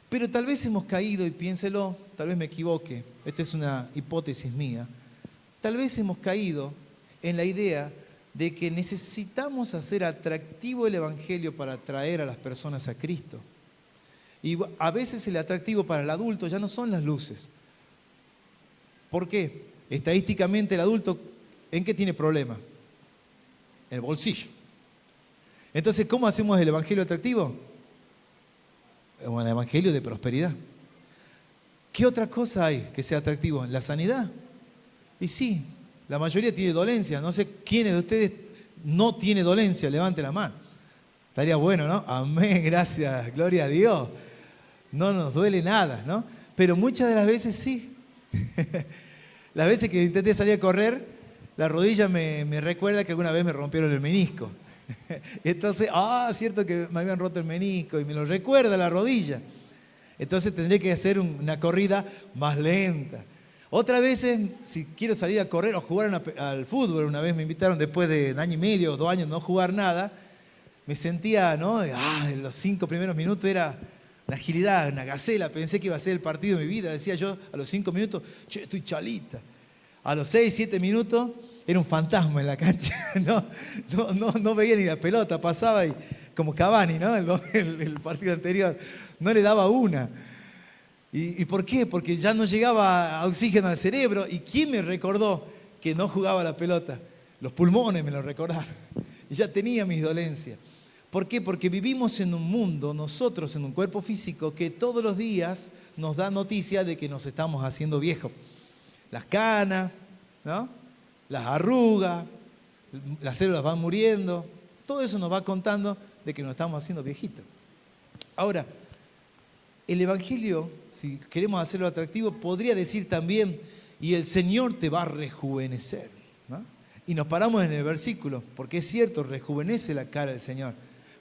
Pero tal vez hemos caído, y piénselo, tal vez me equivoque, esta es una hipótesis mía, tal vez hemos caído en la idea de que necesitamos hacer atractivo el evangelio para atraer a las personas a Cristo. Y a veces el atractivo para el adulto ya no son las luces. ¿Por qué? Estadísticamente el adulto, ¿en qué tiene problema? En el bolsillo. Entonces, ¿cómo hacemos el evangelio atractivo? un evangelio de prosperidad. ¿Qué otra cosa hay que sea atractivo? ¿La sanidad? Y sí, la mayoría tiene dolencia. No sé quiénes de ustedes no tiene dolencia. Levante la mano. Estaría bueno, ¿no? Amén, gracias, gloria a Dios. No nos duele nada, ¿no? Pero muchas de las veces sí. Las veces que intenté salir a correr, la rodilla me recuerda que alguna vez me rompieron el menisco. Entonces, cierto que me habían roto el menisco y me lo recuerda la rodilla. Entonces tendré que hacer una corrida más lenta. Otras veces, si quiero salir a correr o jugar al fútbol, una vez me invitaron después de un año y medio o 2 años no jugar nada, me sentía, ¿no? En los 5 primeros minutos era una agilidad, una gacela. Pensé que iba a ser el partido de mi vida. Decía yo a los 5 minutos, che, estoy chalita. A los 6, 7 minutos era un fantasma en la cancha. No veía ni la pelota, pasaba y como Cavani, ¿no? El partido anterior. No le daba una. ¿Y por qué? Porque ya no llegaba oxígeno al cerebro. ¿Y quién me recordó que no jugaba la pelota? Los pulmones me lo recordaron. Y ya tenía mis dolencias. ¿Por qué? Porque vivimos en un mundo, nosotros en un cuerpo físico, que todos los días nos da noticia de que nos estamos haciendo viejos. Las canas, ¿no? Las arrugas, las células van muriendo. Todo eso nos va contando de que nos estamos haciendo viejitos. Ahora, el Evangelio, si queremos hacerlo atractivo, podría decir también, y el Señor te va a rejuvenecer, ¿no? Y nos paramos en el versículo, porque es cierto, rejuvenece la cara del Señor.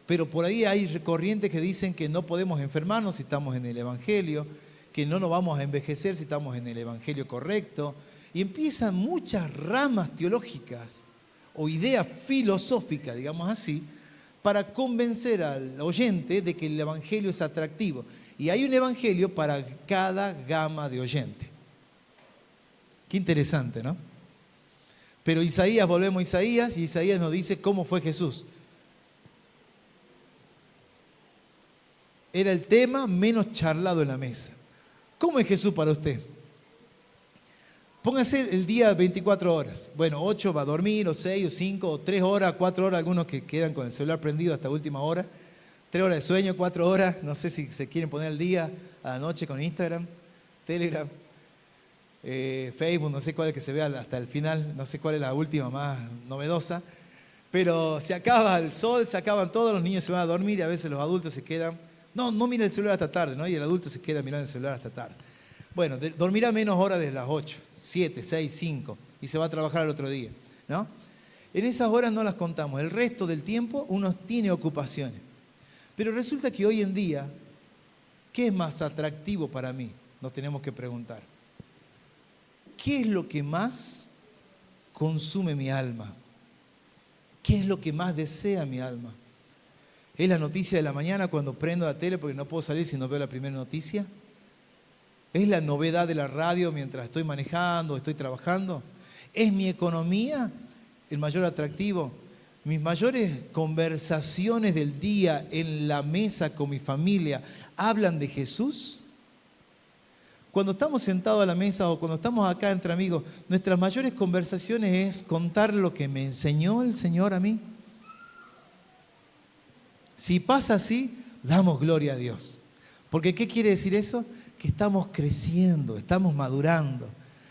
Pero por ahí hay corrientes que dicen que no podemos enfermarnos si estamos en el Evangelio, que no nos vamos a envejecer si estamos en el Evangelio correcto. Y empiezan muchas ramas teológicas o ideas filosóficas, digamos así, para convencer al oyente de que el Evangelio es atractivo. Y hay un Evangelio para cada gama de oyente. Qué interesante, ¿no? Pero Isaías, volvemos a Isaías, y Isaías nos dice cómo fue Jesús. Era el tema menos charlado en la mesa. ¿Cómo es Jesús para usted? Póngase el día 24 horas. Bueno, 8 va a dormir, o 6, o 5, o 3 horas, 4 horas, algunos que quedan con el celular prendido hasta última hora. 3 horas de sueño, 4 horas, no sé si se quieren poner al día a la noche con Instagram, Telegram, Facebook, no sé cuál es que se vea hasta el final, no sé cuál es la última más novedosa, pero se acaba el sol, se acaban todos, los niños se van a dormir y a veces los adultos se quedan, no mira el celular hasta tarde, ¿no? Y el adulto se queda mirando el celular hasta tarde. Bueno, dormirá menos horas de las 8, 7, 6, 5 y se va a trabajar al otro día, ¿no? En esas horas no las contamos, el resto del tiempo uno tiene ocupaciones. Pero resulta que hoy en día, ¿qué es más atractivo para mí? Nos tenemos que preguntar. ¿Qué es lo que más consume mi alma? ¿Qué es lo que más desea mi alma? ¿Es la noticia de la mañana cuando prendo la tele porque no puedo salir si no veo la primera noticia? ¿Es la novedad de la radio mientras estoy manejando, estoy trabajando? ¿Es mi economía el mayor atractivo? ¿Mis mayores conversaciones del día en la mesa con mi familia hablan de Jesús? Cuando estamos sentados a la mesa o cuando estamos acá entre amigos, nuestras mayores conversaciones es contar lo que me enseñó el Señor a mí. Si pasa así, damos gloria a Dios. Porque ¿qué quiere decir eso? Que estamos creciendo, estamos madurando.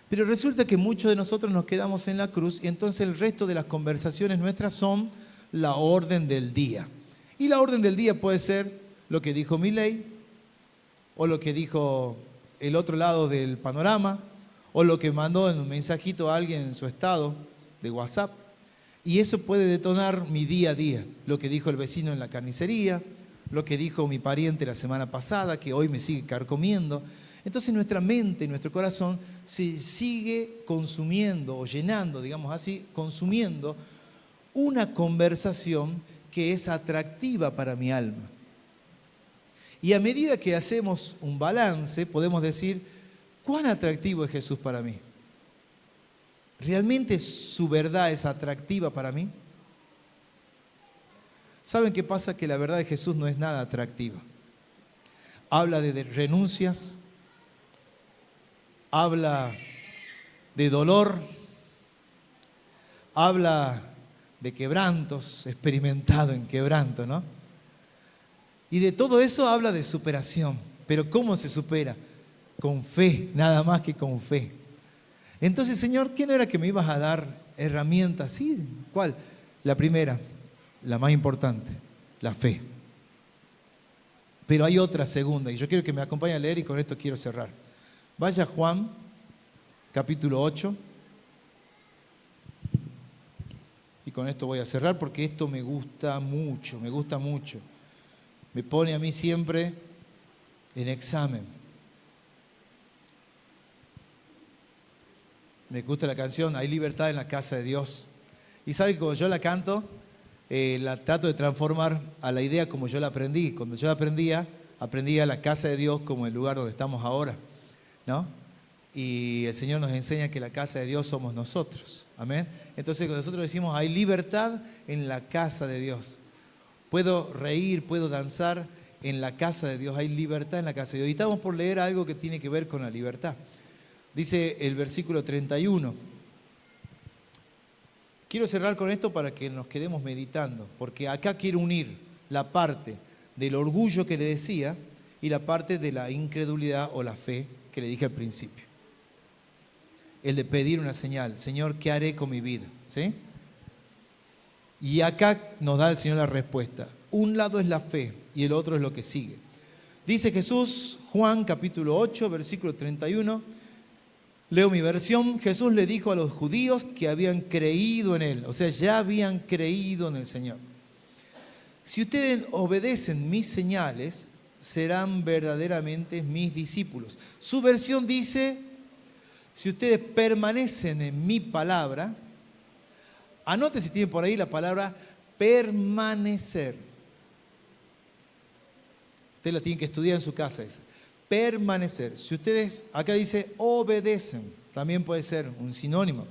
Pero resulta que muchos de nosotros nos quedamos en la cruz y entonces el resto de las conversaciones nuestras son la orden del día. Y la orden del día puede ser lo que dijo Milei, o lo que dijo el otro lado del panorama, o lo que mandó en un mensajito a alguien en su estado de WhatsApp. Y eso puede detonar mi día a día. Lo que dijo el vecino en la carnicería, lo que dijo mi pariente la semana pasada, que hoy me sigue carcomiendo. Entonces nuestra mente, nuestro corazón se sigue consumiendo o llenando, digamos así, consumiendo una conversación que es atractiva para mi alma. Y a medida que hacemos un balance, podemos decir, ¿cuán atractivo es Jesús para mí? ¿Realmente su verdad es atractiva para mí? ¿Saben qué pasa? Que la verdad de Jesús no es nada atractiva. Habla de renuncias, habla de dolor, habla de quebrantos, experimentado en quebranto, ¿no? Y de todo eso habla de superación. Pero ¿cómo se supera? Con fe, nada más que con fe. Entonces, Señor, ¿qué no era que me ibas a dar herramientas? Sí, ¿cuál? La primera, la más importante, la fe. Pero hay otra segunda, y yo quiero que me acompañe a leer y con esto quiero cerrar. Vaya a Juan, capítulo 8. Y con esto voy a cerrar porque esto me gusta mucho, me gusta mucho. Me pone a mí siempre en examen. Me gusta la canción, Hay libertad en la casa de Dios. Y sabe que cuando yo la canto, la trato de transformar a la idea como yo la aprendí. Cuando yo la aprendía la casa de Dios como el lugar donde estamos ahora, ¿no? Y el Señor nos enseña que la casa de Dios somos nosotros. Amén. Entonces cuando nosotros decimos, hay libertad en la casa de Dios. Puedo reír, puedo danzar en la casa de Dios. Hay libertad en la casa de Dios. Y estamos por leer algo que tiene que ver con la libertad. Dice el versículo 31. Quiero cerrar con esto para que nos quedemos meditando, porque acá quiero unir la parte del orgullo que le decía y la parte de la incredulidad o la fe que le dije al principio. El de pedir una señal. Señor, ¿qué haré con mi vida? ¿Sí? Y acá nos da el Señor la respuesta. Un lado es la fe y el otro es lo que sigue. Dice Jesús, Juan capítulo 8, versículo 31. Leo mi versión. Jesús le dijo a los judíos que habían creído en Él. O sea, ya habían creído en el Señor. Si ustedes obedecen mis señales, serán verdaderamente mis discípulos. Su versión dice, si ustedes permanecen en mi palabra, anote si tienen por ahí la palabra permanecer. Ustedes la tienen que estudiar en su casa esa. Permanecer. Si ustedes, acá dice obedecen, también puede ser un sinónimo.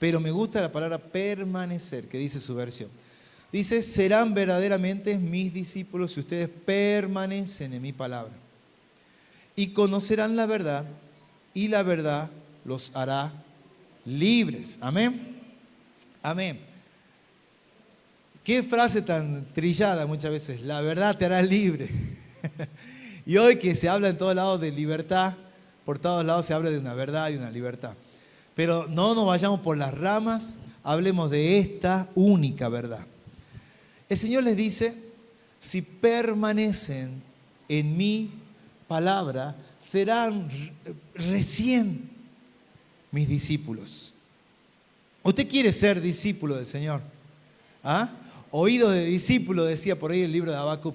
Pero me gusta la palabra permanecer, que dice su versión. Dice, serán verdaderamente mis discípulos si ustedes permanecen en mi palabra. Y conocerán la verdad, y la verdad los hará libres. Amén. Amén. Qué frase tan trillada muchas veces. La verdad te hará libre. Y hoy que se habla en todos lados de libertad, por todos lados se habla de una verdad y una libertad. Pero no nos vayamos por las ramas, hablemos de esta única verdad. El Señor les dice, si permanecen en mi palabra, serán recién mis discípulos. ¿Usted quiere ser discípulo del Señor? ¿Ah? Oídos de discípulo, decía por ahí el libro de Habacuc.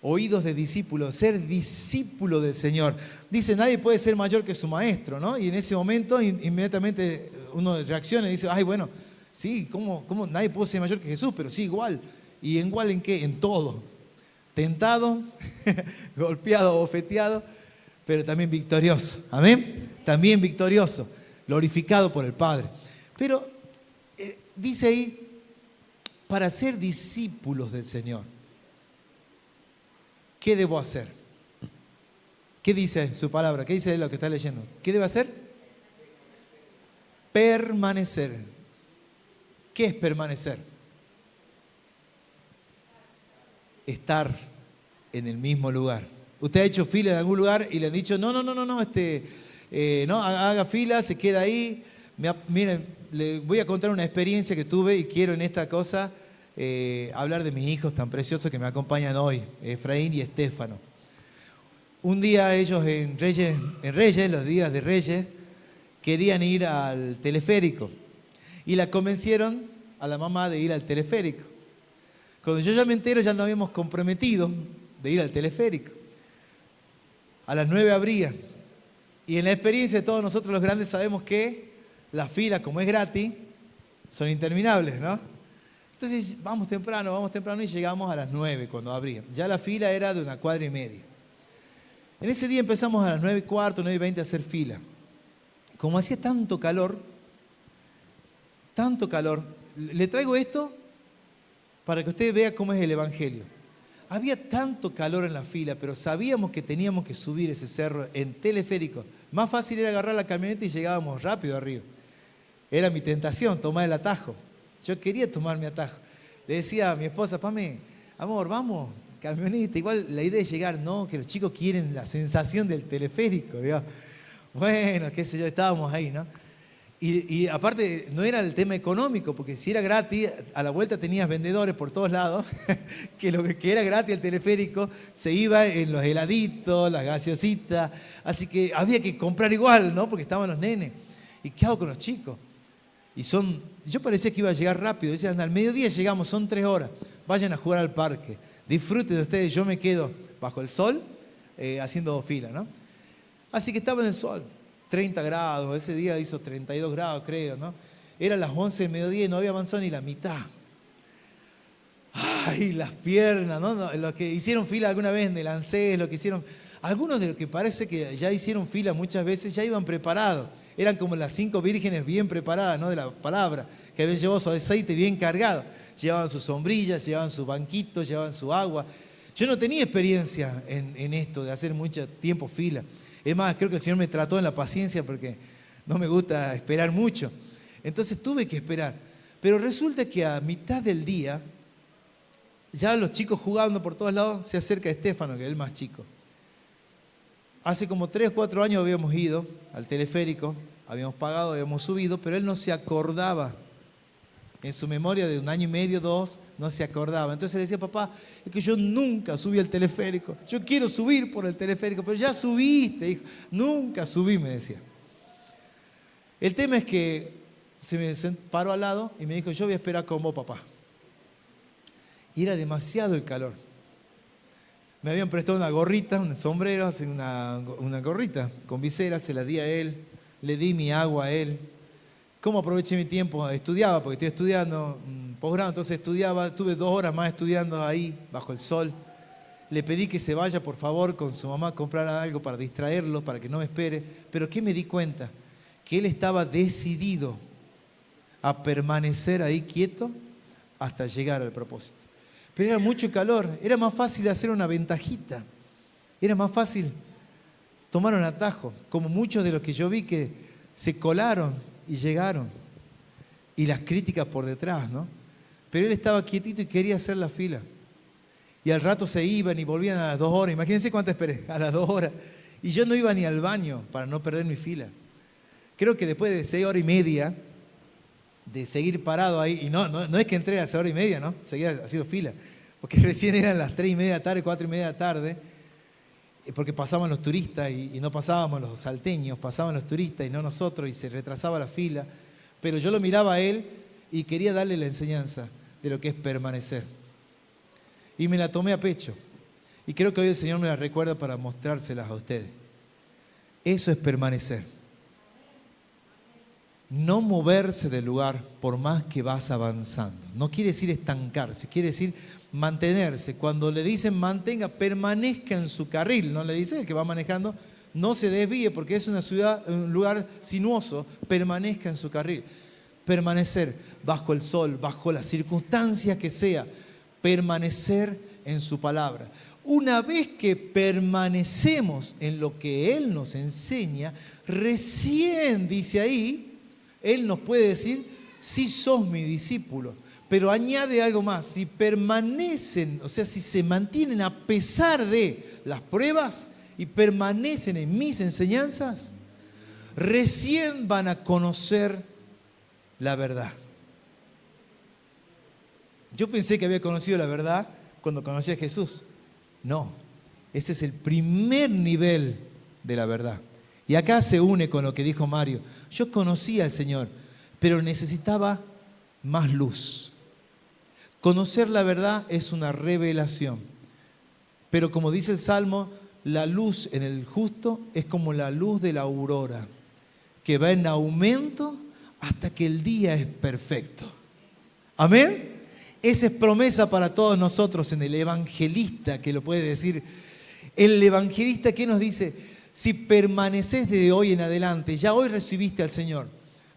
Oídos de discípulo, ser discípulo del Señor. Dice, nadie puede ser mayor que su maestro, ¿no? Y en ese momento inmediatamente uno reacciona y dice, ay, bueno, sí, ¿cómo nadie puede ser mayor que Jesús? Pero sí, igual. ¿Y igual en qué? En todo. Tentado, golpeado, bofeteado, pero también victorioso. Amén. También victorioso, glorificado por el Padre. Pero dice ahí, para ser discípulos del Señor, ¿qué debo hacer? ¿Qué dice su palabra? ¿Qué dice lo que está leyendo? ¿Qué debe hacer? Permanecer. ¿Qué es permanecer? Estar en el mismo lugar. Usted ha hecho fila en algún lugar y le han dicho, no, haga fila, se queda ahí. Miren, le voy a contar una experiencia que tuve y quiero en esta cosa hablar de mis hijos tan preciosos que me acompañan hoy, Efraín y Estéfano. Un día ellos en Reyes, los días de Reyes, querían ir al teleférico y la convencieron a la mamá de ir al teleférico. Cuando yo ya me entero, ya nos habíamos comprometido de ir al teleférico. A las 9 abrían. Y en la experiencia de todos nosotros los grandes sabemos que las filas, como es gratis, son interminables, ¿no? Entonces vamos temprano y llegamos a las 9 cuando abrían. Ya la fila era de 1,5 cuadras. En ese día empezamos a las 9:15, 9:20 a hacer fila. Como hacía tanto calor, le traigo esto para que usted vea cómo es el Evangelio. Había tanto calor en la fila, pero sabíamos que teníamos que subir ese cerro en teleférico. Más fácil era agarrar la camioneta y llegábamos rápido arriba. Era mi tentación, tomar el atajo. Yo quería tomar mi atajo. Le decía a mi esposa, Pame, amor, vamos, camioneta. Igual la idea es llegar, no, que los chicos quieren la sensación del teleférico, digamos. Bueno, qué sé yo, estábamos ahí, ¿no? Y aparte, no era el tema económico, porque si era gratis, a la vuelta tenías vendedores por todos lados, que lo que era gratis el teleférico se iba en los heladitos, las gaseositas, así que había que comprar igual, ¿no? Porque estaban los nenes. ¿Y qué hago con los chicos? Yo parecía que iba a llegar rápido, decían, al mediodía llegamos, son 3 horas, vayan a jugar al parque, disfruten de ustedes, yo me quedo bajo el sol haciendo fila, ¿no? Así que estaba en el sol. 30 grados, ese día hizo 32 grados, creo, ¿no? Eran las 11 del mediodía y no había avanzado ni la mitad. ¡Ay, las piernas! ¿No? Los que hicieron fila alguna vez en el ANSES, lo que hicieron... Algunos de los que parece que ya hicieron fila muchas veces ya iban preparados. Eran como las 5 vírgenes bien preparadas, ¿no? De la palabra, que habían llevado su aceite bien cargado. Llevaban sus sombrillas, llevaban sus banquitos, llevaban su agua. Yo no tenía experiencia en esto de hacer mucho tiempo fila. Es más, creo que el Señor me trató en la paciencia porque no me gusta esperar mucho. Entonces tuve que esperar. Pero resulta que a mitad del día, ya los chicos jugando por todos lados, se acerca Estefano, que es el más chico. Hace como 3 o 4 años habíamos ido al teleférico, habíamos pagado, habíamos subido, pero él no se acordaba. En su memoria de 1 año y medio, 2, no se acordaba. Entonces le decía, papá, es que yo nunca subí al teleférico. Yo quiero subir por el teleférico, pero ya subiste, hijo. Nunca subí, me decía. El tema es que se me paró al lado y me dijo, yo voy a esperar con vos, papá. Y era demasiado el calor. Me habían prestado una gorrita, un sombrero, una gorrita con visera, se la di a él, le di mi agua a él. ¿Cómo aproveché mi tiempo? Estudiaba, porque estoy estudiando posgrado, entonces estudiaba, tuve 2 horas más estudiando ahí, bajo el sol. Le pedí que se vaya, por favor, con su mamá a comprar algo para distraerlo, para que no me espere. Pero ¿qué me di cuenta? Que él estaba decidido a permanecer ahí quieto hasta llegar al propósito. Pero era mucho calor, era más fácil hacer una ventajita, era más fácil tomar un atajo, como muchos de los que yo vi que se colaron y llegaron. Y las críticas por detrás, ¿no? Pero él estaba quietito y quería hacer la fila. Y al rato se iban y volvían a las 2 horas. Imagínense cuánto esperé, a las 2 horas. Y yo no iba ni al baño para no perder mi fila. Creo que después de 6 horas y media de seguir parado ahí, y no es que entré a las 6 horas y media, ¿no? Seguía haciendo fila. Porque recién eran las 3 y media de la tarde, 4 y media de la tarde. Porque pasaban los turistas y no pasábamos los salteños, pasaban los turistas y no nosotros, y se retrasaba la fila. Pero yo lo miraba a él y quería darle la enseñanza de lo que es permanecer. Y me la tomé a pecho. Y creo que hoy el Señor me la recuerda para mostrárselas a ustedes. Eso es permanecer. No moverse del lugar por más que vas avanzando. No quiere decir estancarse, quiere decir mantenerse. Cuando le dicen mantenga, permanezca en su carril. No le dice el que va manejando, no se desvíe porque es un lugar sinuoso. Permanezca en su carril. Permanecer bajo el sol, bajo las circunstancias que sea. Permanecer en su palabra. Una vez que permanecemos en lo que Él nos enseña, recién dice ahí, Él nos puede decir, si sos mi discípulo. Pero añade algo más, si permanecen, o sea, si se mantienen a pesar de las pruebas y permanecen en mis enseñanzas, recién van a conocer la verdad. Yo pensé que había conocido la verdad cuando conocí a Jesús. No, ese es el primer nivel de la verdad. Y acá se une con lo que dijo Mario. Yo conocía al Señor, pero necesitaba más luz. Conocer la verdad es una revelación. Pero como dice el Salmo, la luz en el justo es como la luz de la aurora, que va en aumento hasta que el día es perfecto. ¿Amén? Esa es promesa para todos nosotros en el evangelista, que lo puede decir. El evangelista, ¿qué nos dice? Si permaneces desde hoy en adelante, ya hoy recibiste al Señor,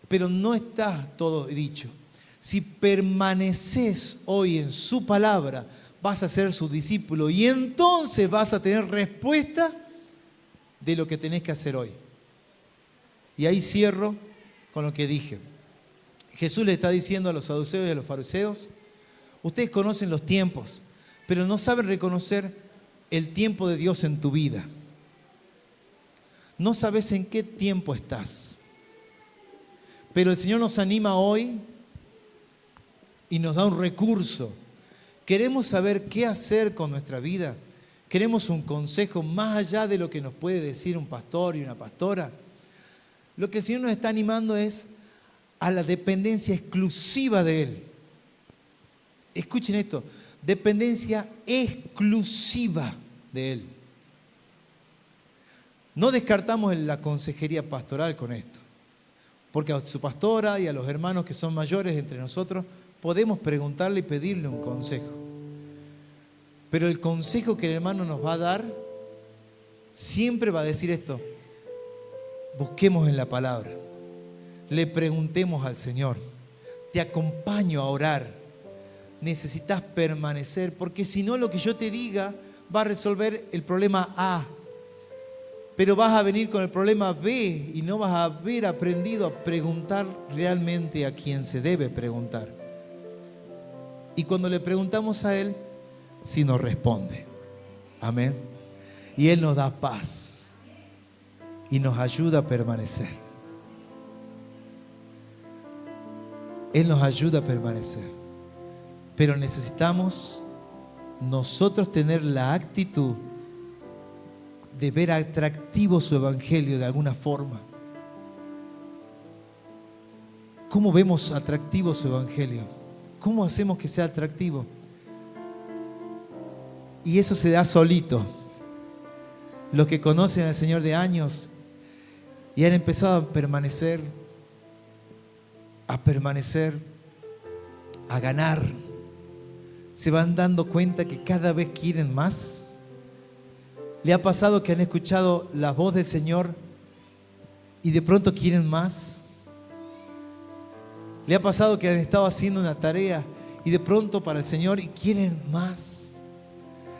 pero no está todo dicho. Si permaneces hoy en su palabra, vas a ser su discípulo y entonces vas a tener respuesta de lo que tenés que hacer hoy. Y ahí cierro con lo que dije. Jesús le está diciendo a los saduceos y a los fariseos, ustedes conocen los tiempos, pero no saben reconocer el tiempo de Dios en tu vida. No sabes en qué tiempo estás. Pero el Señor nos anima hoy y nos da un recurso. Queremos saber qué hacer con nuestra vida. Queremos un consejo más allá de lo que nos puede decir un pastor y una pastora. Lo que el Señor nos está animando es a la dependencia exclusiva de Él. Escuchen esto, dependencia exclusiva de Él. No descartamos la consejería pastoral con esto, porque a su pastora y a los hermanos que son mayores entre nosotros podemos preguntarle y pedirle un consejo. Pero el consejo que el hermano nos va a dar siempre va a decir esto: busquemos en la palabra, le preguntemos al Señor, te acompaño a orar, necesitas permanecer, porque si no lo que yo te diga va a resolver el problema A, pero vas a venir con el problema B y no vas a haber aprendido a preguntar realmente a quien se debe preguntar. Y cuando le preguntamos a Él, sí nos responde. Amén. Y Él nos da paz y nos ayuda a permanecer. Él nos ayuda a permanecer. Pero necesitamos nosotros tener la actitud de ver atractivo su evangelio de alguna forma. ¿Cómo vemos atractivo su evangelio? ¿Cómo hacemos que sea atractivo? Y eso se da solito. Los que conocen al Señor de años y han empezado a permanecer, a ganar, se van dando cuenta que cada vez quieren más. ¿Le ha pasado que han escuchado la voz del Señor y de pronto quieren más? ¿Le ha pasado que han estado haciendo una tarea y de pronto para el Señor y quieren más?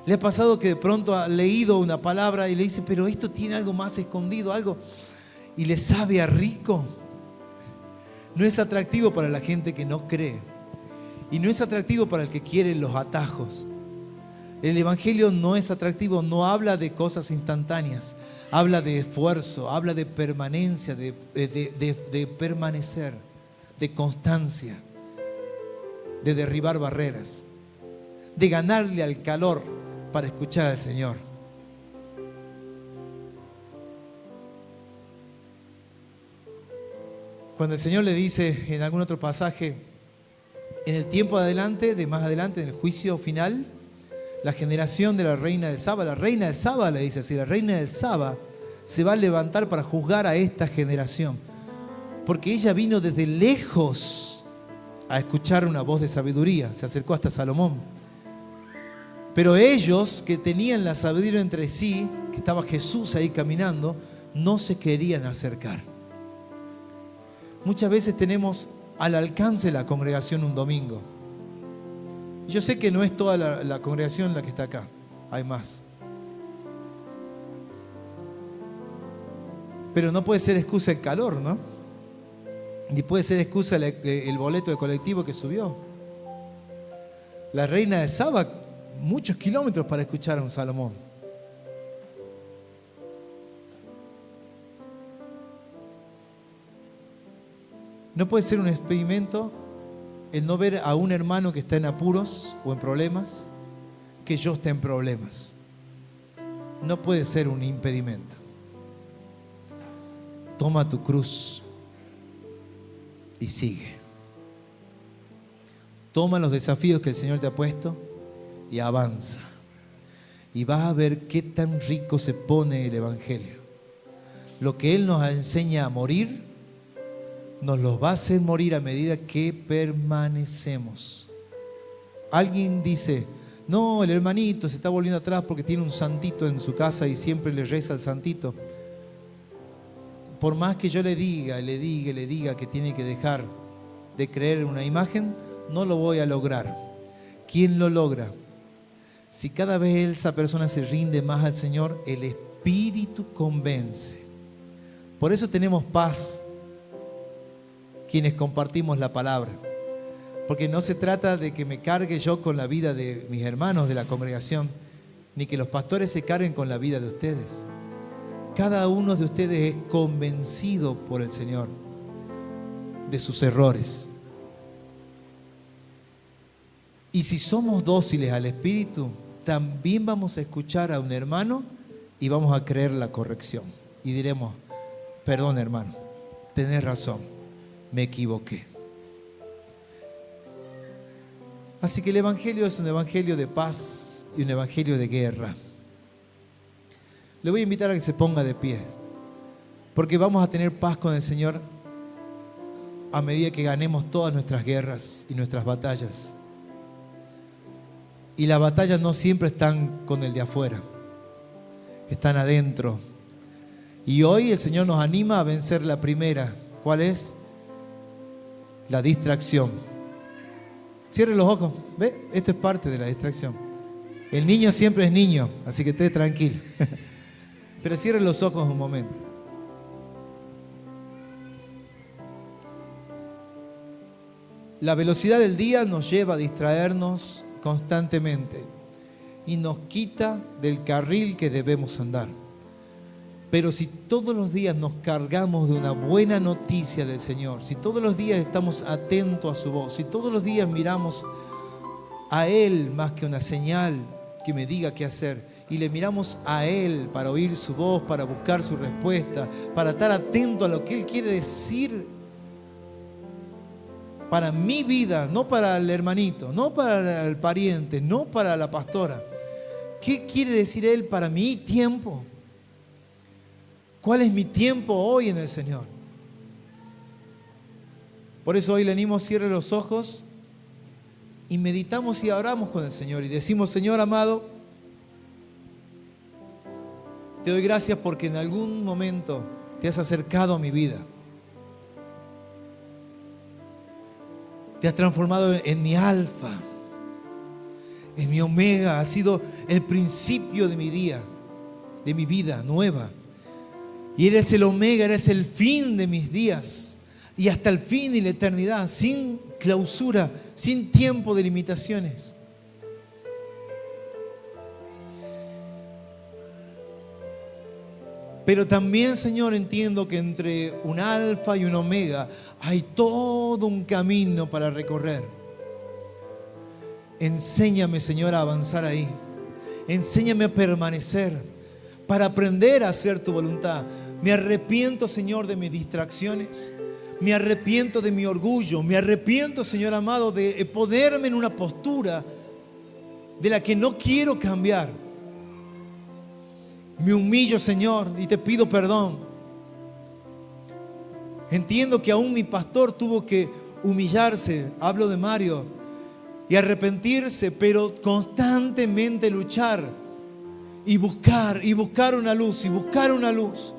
¿Le ha pasado que de pronto ha leído una palabra y le dice, pero esto tiene algo más escondido, algo, y le sabe a rico? No es atractivo para la gente que no cree y no es atractivo para el que quiere los atajos. El evangelio no es atractivo, no habla de cosas instantáneas, habla de esfuerzo, habla de permanencia, de permanecer, de constancia, de derribar barreras, de ganarle al calor para escuchar al Señor. Cuando el Señor le dice en algún otro pasaje, en el tiempo de más adelante, en el juicio final, la generación de la reina de Saba, la reina de Saba le dice así, la reina de Saba se va a levantar para juzgar a esta generación, porque ella vino desde lejos a escuchar una voz de sabiduría, se acercó hasta Salomón. Pero ellos que tenían la sabiduría entre sí, que estaba Jesús ahí caminando, no se querían acercar. Muchas veces tenemos al alcance la congregación un domingo. Yo sé que no es toda la congregación la que está acá, hay más. Pero no puede ser excusa el calor, ¿no? Ni puede ser excusa el boleto de colectivo que subió. La reina de Saba, muchos kilómetros para escuchar a un Salomón. No puede ser un experimento el no ver a un hermano que está en apuros o en problemas, que yo esté en problemas. No puede ser un impedimento. Toma tu cruz y sigue. Toma los desafíos que el Señor te ha puesto y avanza. Y vas a ver qué tan rico se pone el evangelio. Lo que Él nos enseña a morir, nos los va a hacer morir a medida que permanecemos. Alguien dice, no, el hermanito se está volviendo atrás porque tiene un santito en su casa y siempre le reza al santito. Por más que yo le diga que tiene que dejar de creer en una imagen, no lo voy a lograr. ¿Quién lo logra? Si cada vez esa persona se rinde más al Señor, el Espíritu convence. Por eso tenemos paz quienes compartimos la palabra, Porque no se trata de que me cargue yo con la vida de mis hermanos de la congregación, ni que los pastores se carguen con la vida de ustedes. Cada uno de ustedes es convencido por el Señor de sus errores. Y si somos dóciles al Espíritu, también vamos a escuchar a un hermano y vamos a creer la corrección. Y diremos, perdón hermano, tenés razón, me equivoqué. Así que el Evangelio es un Evangelio de paz y un Evangelio de guerra. Le voy a invitar a que se ponga de pie, porque vamos a tener paz con el Señor a medida que ganemos todas nuestras guerras y nuestras batallas. Y las batallas no siempre están con el de afuera, están adentro. Y hoy el Señor nos anima a vencer la primera. ¿Cuál es? La distracción. Cierre los ojos. ¿Ve? Esto es parte de la distracción. El niño siempre es niño, así que esté tranquilo. Pero cierre los ojos un momento. La velocidad del día nos lleva a distraernos constantemente y nos quita del carril que debemos andar. Pero si todos los días nos cargamos de una buena noticia del Señor, si todos los días estamos atentos a su voz, si todos los días miramos a Él más que una señal que me diga qué hacer, y le miramos a Él para oír su voz, para buscar su respuesta, para estar atento a lo que Él quiere decir para mi vida, no para el hermanito, no para el pariente, no para la pastora. ¿Qué quiere decir Él para mi tiempo? ¿Cuál es mi tiempo hoy en el Señor? Por eso hoy le animo, cierre los ojos y meditamos y oramos con el Señor y decimos, Señor amado, te doy gracias porque en algún momento te has acercado a mi vida. Te has transformado en mi alfa, en mi omega. Has sido el principio de mi día, de mi vida nueva. Y eres el omega, eres el fin de mis días. Y hasta el fin y la eternidad, sin clausura, sin tiempo de limitaciones. Pero también, Señor, entiendo que entre un alfa y un omega hay todo un camino para recorrer. Enséñame, Señor, a avanzar ahí. Enséñame a permanecer para aprender a hacer tu voluntad. Me arrepiento, Señor, de mis distracciones. Me arrepiento de mi orgullo. Me arrepiento, Señor amado, de ponerme en una postura de la que no quiero cambiar. Me humillo, Señor, y te pido perdón. Entiendo que aún mi pastor tuvo que humillarse, hablo de Mario, y arrepentirse, pero constantemente luchar y buscar una luz, y buscar una luz.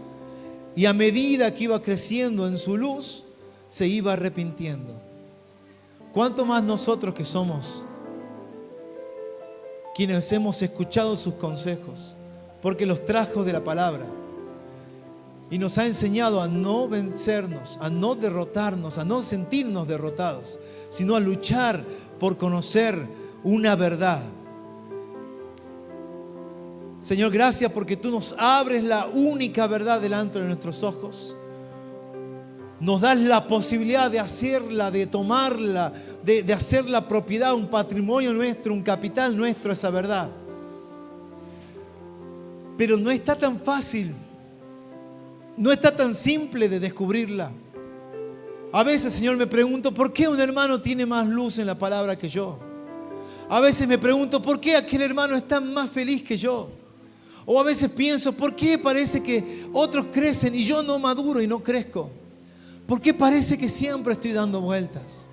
Y a medida que iba creciendo en su luz, se iba arrepintiendo. ¿Cuánto más nosotros que somos quienes hemos escuchado sus consejos? Porque los trajo de la palabra y nos ha enseñado a no vencernos, a no derrotarnos, a no sentirnos derrotados, sino a luchar por conocer una verdad. Señor, gracias porque tú nos abres la única verdad delante de nuestros ojos. Nos das la posibilidad de hacerla, de tomarla, de hacerla propiedad, un patrimonio nuestro, un capital nuestro, esa verdad. Pero no está tan fácil, no está tan simple de descubrirla. A veces, Señor, me pregunto, ¿por qué un hermano tiene más luz en la palabra que yo? A veces me pregunto, ¿por qué aquel hermano está más feliz que yo? O a veces pienso, ¿por qué parece que otros crecen y yo no maduro y no crezco? ¿Por qué parece que siempre estoy dando vueltas?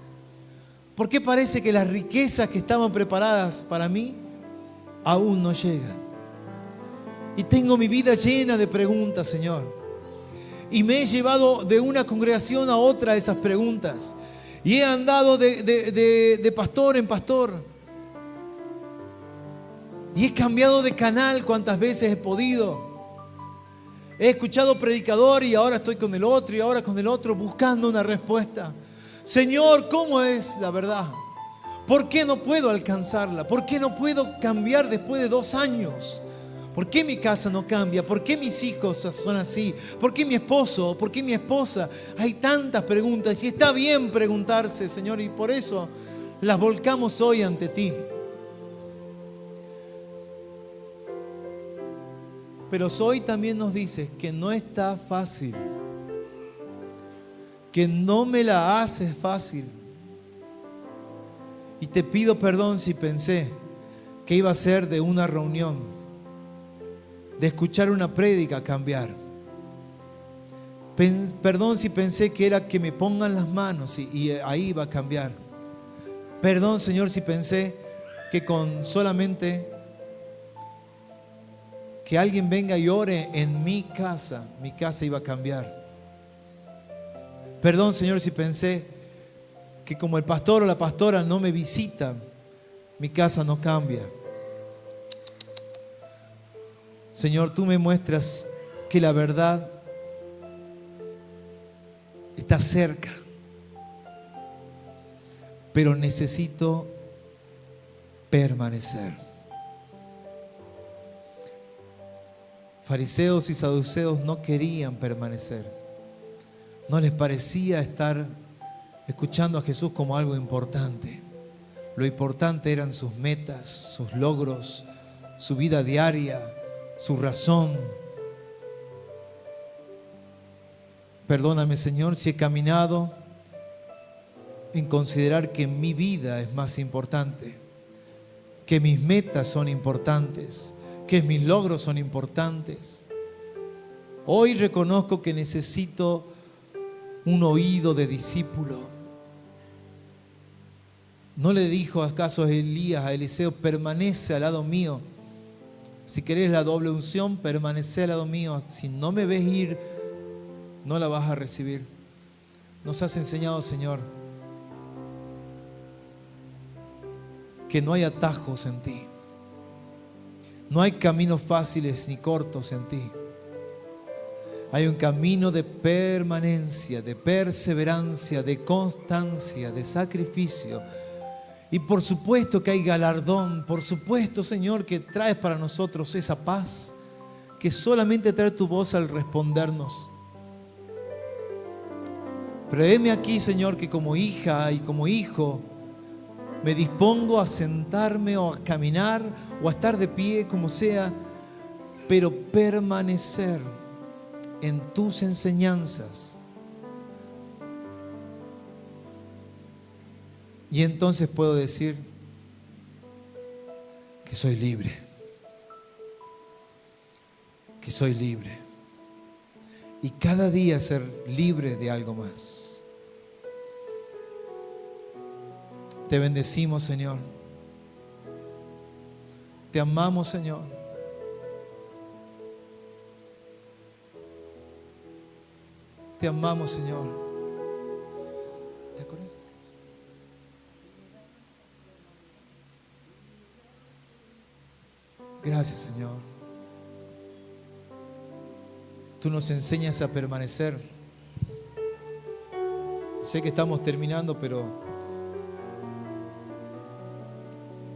¿Por qué parece que las riquezas que estaban preparadas para mí aún no llegan? Y tengo mi vida llena de preguntas, Señor. Y me he llevado de una congregación a otra esas preguntas. Y he andado de pastor en pastor. Y he cambiado de canal cuantas veces he podido. He escuchado predicador y ahora estoy con el otro y ahora con el otro buscando una respuesta. Señor, ¿cómo es la verdad? ¿Por qué no puedo alcanzarla? ¿Por qué no puedo cambiar después de 2 años? ¿Por qué mi casa no cambia? ¿Por qué mis hijos son así? ¿Por qué mi esposo? ¿Por qué mi esposa? Hay tantas preguntas y está bien preguntarse, Señor, y por eso las volcamos hoy ante ti. Pero hoy también nos dices que no está fácil, que no me la haces fácil. Y te pido perdón si pensé que iba a ser de una reunión, de escuchar una prédica cambiar. Perdón si pensé que era que me pongan las manos y ahí iba a cambiar. Perdón, Señor, si pensé que con solamente que alguien venga y ore en mi casa iba a cambiar. Perdón, Señor, si pensé que como el pastor o la pastora no me visitan, mi casa no cambia. Señor, tú me muestras que la verdad está cerca, pero necesito permanecer. Fariseos y saduceos no querían permanecer. No les parecía estar escuchando a Jesús como algo importante. Lo importante eran sus metas, sus logros, su vida diaria, su razón. Perdóname, Señor, si he caminado en considerar que mi vida es más importante, que mis metas son importantes, que mis logros son importantes. Hoy reconozco que necesito un oído de discípulo. ¿No le dijo acaso Elías a Eliseo: permanece al lado mío? Si querés la doble unción, permanece al lado mío. Si no me ves ir, no la vas a recibir. Nos has enseñado, Señor, que no hay atajos en ti. No hay caminos fáciles ni cortos en ti. Hay un camino de permanencia, de perseverancia, de constancia, de sacrificio. Y por supuesto que hay galardón. Por supuesto, Señor, que traes para nosotros esa paz que solamente trae tu voz al respondernos. Pero heme aquí, Señor, que como hija y como hijo me dispongo a sentarme o a caminar o a estar de pie, como sea, pero permanecer en tus enseñanzas. Y entonces puedo decir que soy libre. Que soy libre. Y cada día ser libre de algo más. Te bendecimos, Señor. Te amamos, Señor. Te amamos, Señor. ¿Te acuerdas? Gracias, Señor. Tú nos enseñas a permanecer. Sé que estamos terminando, pero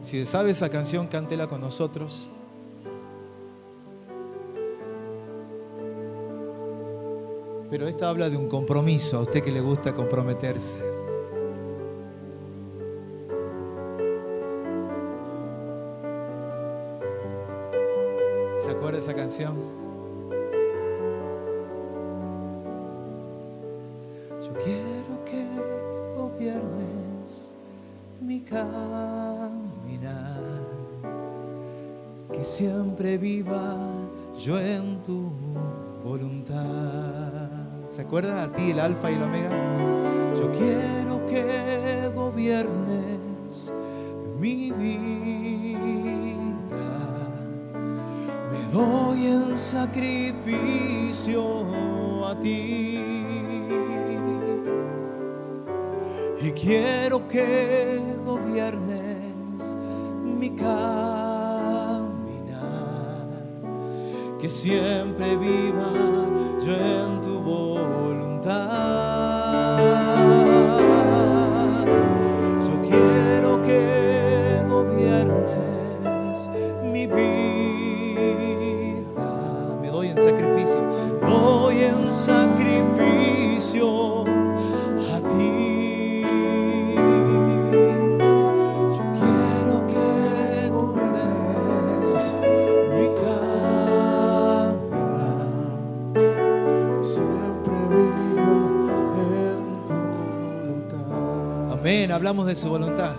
si sabe esa canción, cántela con nosotros. Pero esta habla de un compromiso, a usted que le gusta comprometerse. ¿Se acuerda de esa canción? Yo quiero que gobiernes mi caminar, que siempre viva yo en tu voluntad. ¿Se acuerda? A ti el alfa y el omega. Yo quiero que gobiernes mi vida. Me doy en sacrificio a ti. Y quiero que gobiernes mi caminar, que siempre viva yo en tu voluntad. Yo quiero que Amén, hablamos de su voluntad.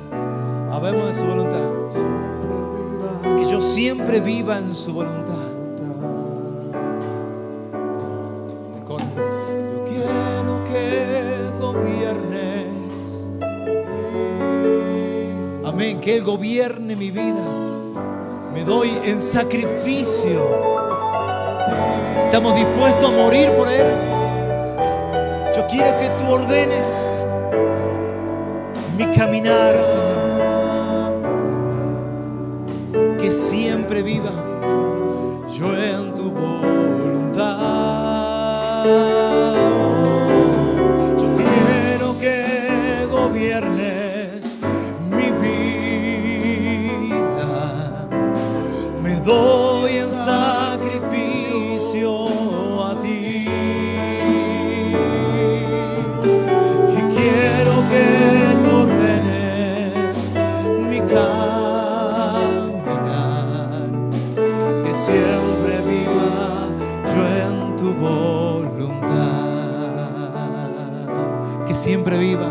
Hablamos de su voluntad. Que yo siempre viva en su voluntad. El coro. Yo quiero que gobiernes. Amén, que Él gobierne mi vida. Me doy en sacrificio. Estamos dispuestos a morir por Él. Yo quiero que tú ordenes mi caminar, Señor. Que siempre viva yo en tu voluntad. Yo quiero que gobiernes mi vida. Me doy en sacrificio a ti. Y quiero que tú ordenes mi caminar. Que siempre viva yo en tu voluntad. Que siempre viva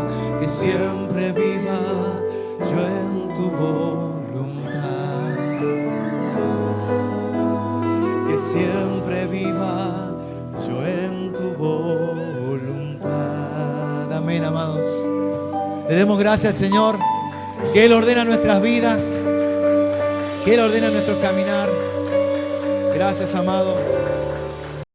yo en tu voluntad. Que siempre viva yo en tu voluntad. Amén, amados. Le demos gracias, Señor, que Él ordena nuestras vidas, que Él ordena nuestro caminar. Gracias, amado.